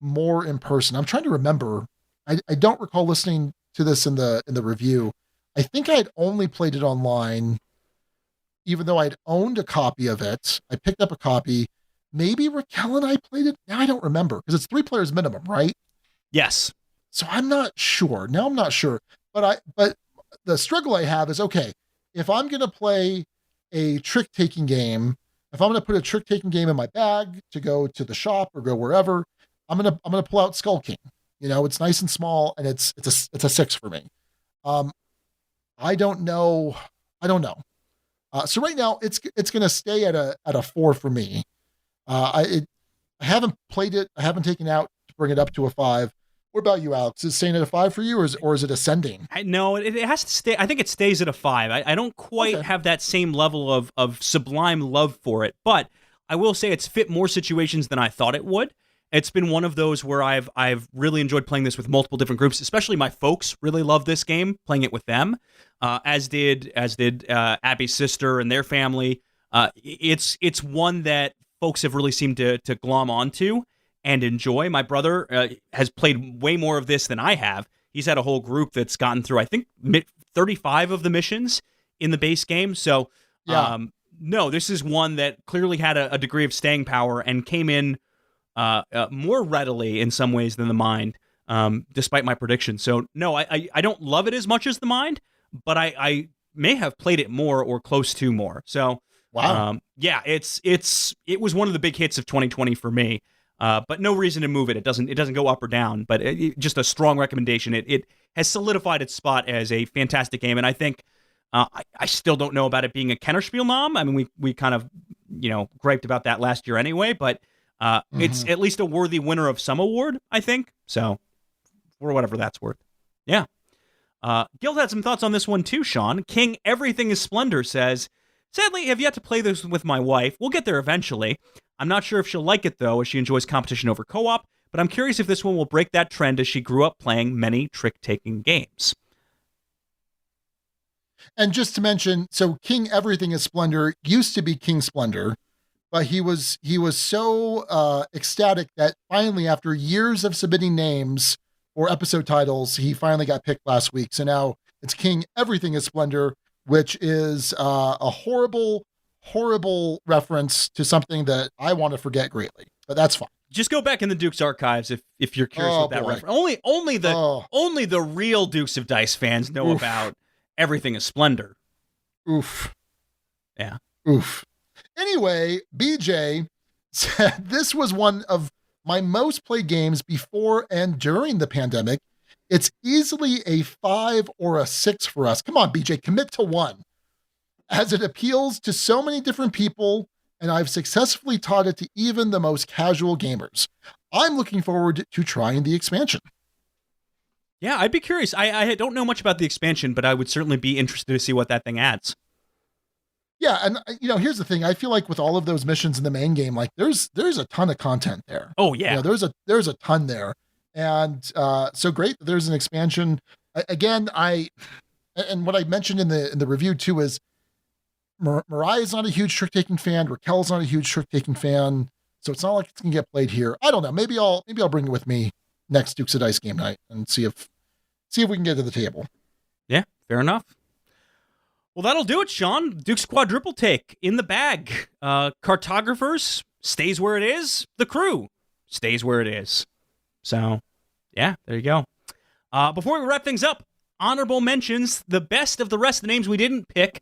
C: more in person. I'm trying to remember. I don't recall listening to this in the review. I think I'd only played it online, even though I'd owned a copy of it. I picked up a copy. Maybe Raquel and I played it. Now I don't remember, because it's 3 players minimum, right?
A: Yes.
C: So I'm not sure. Now I'm not sure. but the struggle I have is, okay, if I'm going to play a trick-taking game, if I'm going to put a trick-taking game in my bag to go to the shop or go wherever, I'm going to pull out Skull King. It's nice and small, and it's a 6 for me. I don't know. So right now it's going to stay at a 4 for me. I haven't played it. I haven't taken it out to bring it up to a 5. What about you, Alex? Is it staying at a 5 for you, or is it ascending?
A: No, it has to stay. I think it stays at a 5. I don't quite have that same level of sublime love for it, but I will say it's fit more situations than I thought it would. It's been one of those where I've really enjoyed playing this with multiple different groups. Especially my folks really love this game, playing it with them, as did Abby's sister and their family. It's one that folks have really seemed to glom onto and enjoy. My brother has played way more of this than I have. He's had a whole group that's gotten through, I think, 35 of the missions in the base game. So, no, this is one that clearly had a degree of staying power and came in more readily in some ways than the Mind, despite my prediction. So, no, I don't love it as much as the Mind, but I may have played it more or close to more. So,
C: wow.
A: It was one of the big hits of 2020 for me. But no reason to move it. It doesn't go up or down, but just a strong recommendation. It has solidified its spot as a fantastic game, and I think I still don't know about it being a Kennerspiel nom. I mean, we kind of griped about that last year anyway, but it's at least a worthy winner of some award, I think. So, for whatever that's worth, yeah. Guild had some thoughts on this one too. Sean King, Everything is Splendor says, sadly, have yet to play this with my wife. We'll get there eventually. I'm not sure if she'll like it, though, as she enjoys competition over co-op, but I'm curious if this one will break that trend as she grew up playing many trick-taking games.
C: And just to mention, so King Everything is Splendor used to be King Splendor, but he was so ecstatic that finally, after years of submitting names or episode titles, he finally got picked last week. So now it's King Everything is Splendor, which is a horrible reference to something that I want to forget greatly, but that's fine.
A: Just go back in the Dukes archives if you're curious what that reference. Only the real Dukes of Dice fans know about Everything is Splendor.
C: Oof.
A: Yeah.
C: Oof. Anyway, BJ said this was one of my most played games before and during the pandemic. It's easily a 5 or a 6 for us. Come on, BJ, commit to 1. As it appeals to so many different people, and I've successfully taught it to even the most casual gamers. I'm looking forward to trying the expansion.
A: Yeah, I'd be curious. I don't know much about the expansion, but I would certainly be interested to see what that thing adds.
C: Yeah, and here's the thing. I feel like with all of those missions in the main game, like there's a ton of content there.
A: Oh yeah,
C: there's a ton there, and so great. There's an expansion. Again, and what I mentioned in the review too is Mariah's not a huge trick-taking fan. Raquel's not a huge trick-taking fan. So it's not like it's going to get played here. I don't know. Maybe I'll bring it with me next Dukes of Dice game night and see if we can get to the table.
A: Yeah, fair enough. Well, that'll do it, Sean. Dukes Quadruple-Take in the bag. Cartographers stays where it is. The Crew stays where it is. So, yeah, there you go. Before we wrap things up, honorable mentions, the best of the rest of the names we didn't pick.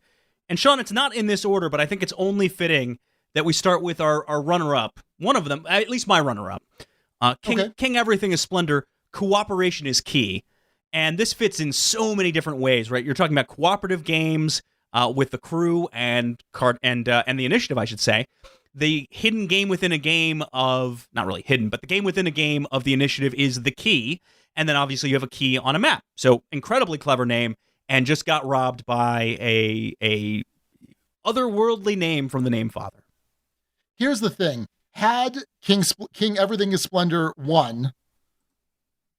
A: And Sean, it's not in this order, but I think it's only fitting that we start with our runner-up. One of them, at least my runner-up. King Everything is Splendor. Cooperation is key. And this fits in so many different ways, right? You're talking about cooperative games with the Crew and the Initiative, I should say. The hidden game within a game of, not really hidden, but the game within a game of the Initiative is the key. And then obviously you have a key on a map. So incredibly clever name. And just got robbed by a otherworldly name from the name Father.
C: Here's the thing: had King Everything is Splendor won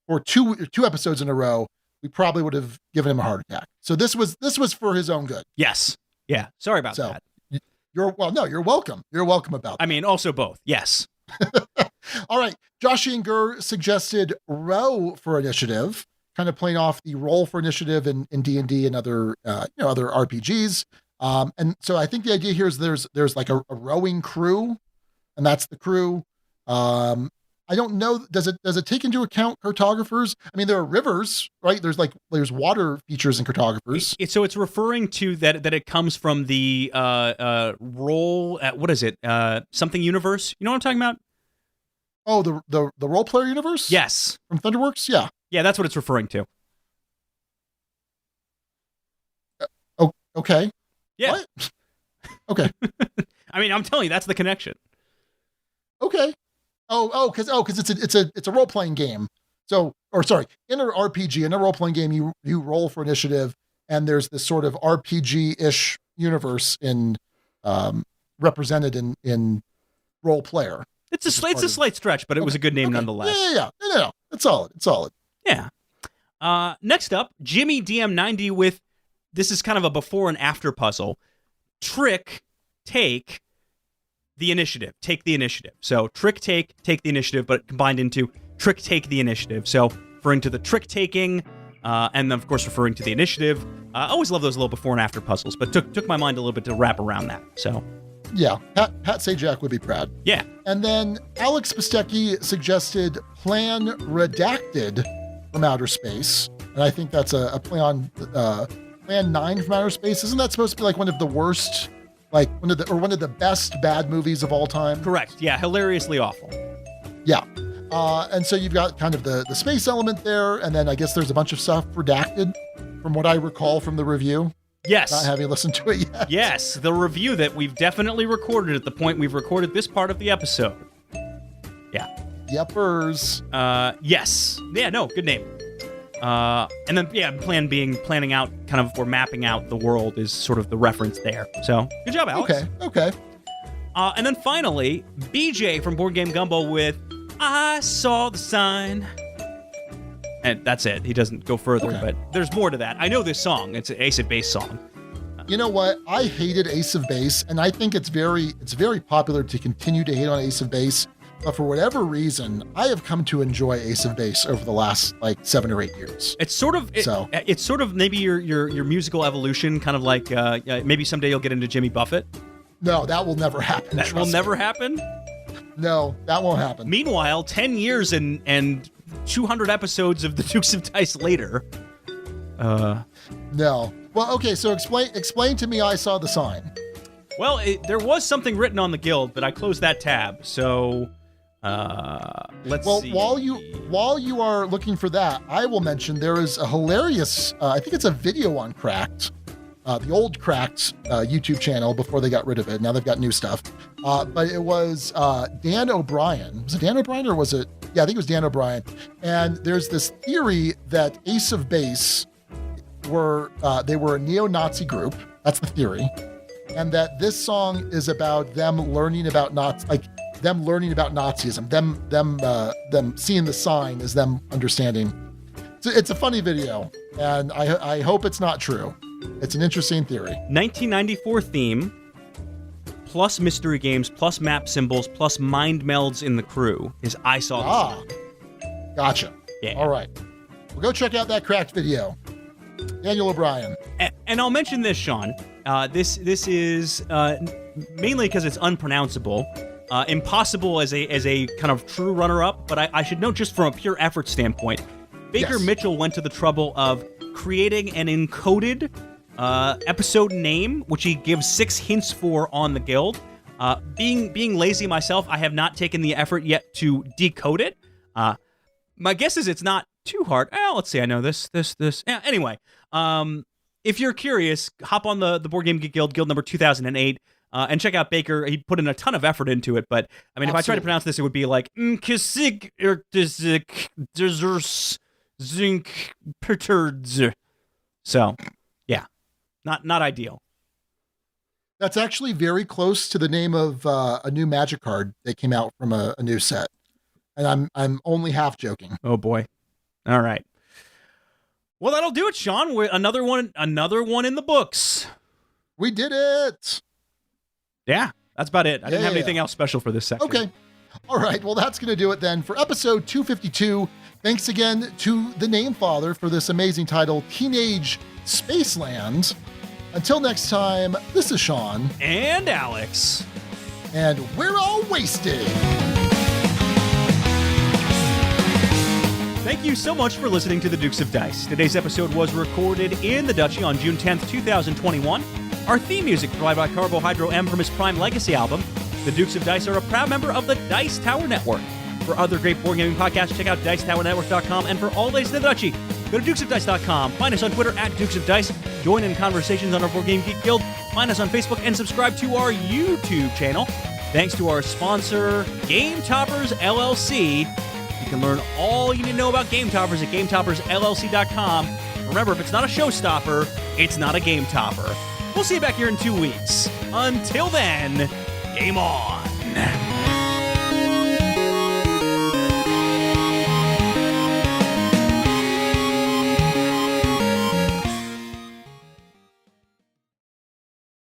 C: for two episodes in a row, we probably would have given him a heart attack. So this was for his own good.
A: Yes. Yeah. Sorry about that.
C: You're welcome. You're welcome about that.
A: I mean, also both. Yes.
C: All right. Josh and Gur suggested Row for Initiative, kind of playing off the role for Initiative in D&D and other other RPGs. And so I think the idea here is there's like a rowing crew, and that's the Crew. I don't know. Does it take into account cartographers? I mean, there are rivers, right? There's water features in cartographers.
A: So it's referring to that it comes from the role. What is it? Something universe. You know what I'm talking about?
C: Oh, the role player universe?
A: Yes.
C: From Thunderworks? Yeah.
A: Yeah, that's what it's referring to.
C: Okay.
A: Yeah.
C: What? Okay.
A: I mean, I'm telling you, that's the connection.
C: Okay. Because it's a role playing game. In an RPG, in a role playing game, you roll for initiative, and there's this sort of RPG ish universe represented in role player.
A: It's a slight stretch, but it was a good name nonetheless.
C: Yeah. No. It's solid.
A: Yeah. Next up, Jimmy DM90 with, this is kind of a before and after puzzle. Trick, take the initiative. Take the initiative. So trick, take the initiative, but combined into trick, take the initiative. So referring to the trick taking, and then of course referring to the initiative. I always love those little before and after puzzles, but took my mind a little bit to wrap around that. So
C: yeah, Pat Sajak would be proud.
A: Yeah.
C: And then Alex Bistecki suggested Plan Redacted from Outer Space, and I think that's a play on Plan 9 from Outer Space. Isn't that supposed to be like one of the worst, like one of the best bad movies of all time?
A: Correct. Yeah, hilariously awful.
C: Yeah. And so you've got kind of the space element there, and then I guess there's a bunch of stuff redacted from what I recall from the review.
A: Yes.
C: Not having listened to it yet.
A: Yes, the review that we've definitely recorded at the point we've recorded this part of the episode. Yeah.
C: Yepers.
A: Yes. Yeah, no, good name. And then, yeah, planning out kind of, or mapping out the world is sort of the reference there. So, good job, Alex.
C: Okay.
A: And then finally, BJ from Board Game Gumbo with I Saw the Sign. And that's it. He doesn't go further, but there's more to that. I know this song. It's an Ace of Base song.
C: You know what? I hated Ace of Base, and I think it's very popular to continue to hate on Ace of Base. But for whatever reason, I have come to enjoy Ace of Base over the last 7 or 8 years.
A: It's sort of maybe your musical evolution, kind of like maybe someday you'll get into Jimmy Buffett.
C: No, that will never happen.
A: That will never happen?
C: No, that won't happen.
A: Meanwhile, 10 years and 200 episodes of the Dukes of Dice later.
C: No. Well, okay, so explain to me I Saw the Sign.
A: Well, there was something written on the guild, but I closed that tab, so let's see.
C: Well, while you are looking for that, I will mention there is a hilarious, I think it's a video on Cracked, the old Cracked YouTube channel before they got rid of it. Now they've got new stuff. But it was Dan O'Brien. Was it Dan O'Brien or was it? Yeah, I think it was Dan O'Brien. And there's this theory that Ace of Base were a neo-Nazi group. That's the theory. And that this song is about them learning about Nazism, them seeing the sign as them understanding. It's a funny video, and I hope it's not true. It's an interesting theory.
A: 1994 theme, plus mystery games, plus map symbols, plus mind melds in the crew is I Saw the Sign.
C: Gotcha.
A: Yeah.
C: All right. Well, go check out that Cracked video. Daniel O'Brien.
A: And I'll mention this, Sean. This is mainly because it's unpronounceable. Impossible as a kind of true runner-up, but I should note just from a pure effort standpoint, Baker Mitchell went to the trouble of creating an encoded episode name, which he gives 6 hints for on the guild. Being lazy myself, I have not taken the effort yet to decode it. My guess is it's not too hard. Let's see. I know this. Yeah, anyway, if you're curious, hop on the Board Game Geek Guild number 2008, and check out Baker. He put in a ton of effort into it, but I mean, if I tried to pronounce this, it would be like Nkisig Erktisik Desers Zink Perturds. So, yeah, not ideal.
C: That's actually very close to the name of a new Magic card that came out from a new set, and I'm only half joking.
A: Oh boy! All right. Well, that'll do it, Sean. Another one in the books.
C: We did it.
A: Yeah, that's about it. I didn't have anything else special for this section.
C: Okay. All right. Well, that's going to do it then for episode 252. Thanks again to the name father for this amazing title, Teenage Spaceland. Until next time, this is Sean.
A: And Alex.
C: And we're all wasted.
A: Thank you so much for listening to the Dukes of Dice. Today's episode was recorded in the Duchy on June 10th, 2021. Our theme music provided by Carbohydro M from his Prime Legacy album. The Dukes of Dice are a proud member of the Dice Tower Network. For other great board gaming podcasts, check out DicetowerNetwork.com. And for all days in the Duchy, go to DukesOfDice.com. Find us on Twitter at Dukes of Dice. Join in conversations on our Board Game Geek Guild. Find us on Facebook and subscribe to our YouTube channel. Thanks to our sponsor, Game Toppers LLC. You can learn all you need to know about Game Toppers at GameToppersLLC.com. Remember, if it's not a showstopper, it's not a Game Topper. We'll see you back here in 2 weeks. Until then, game on.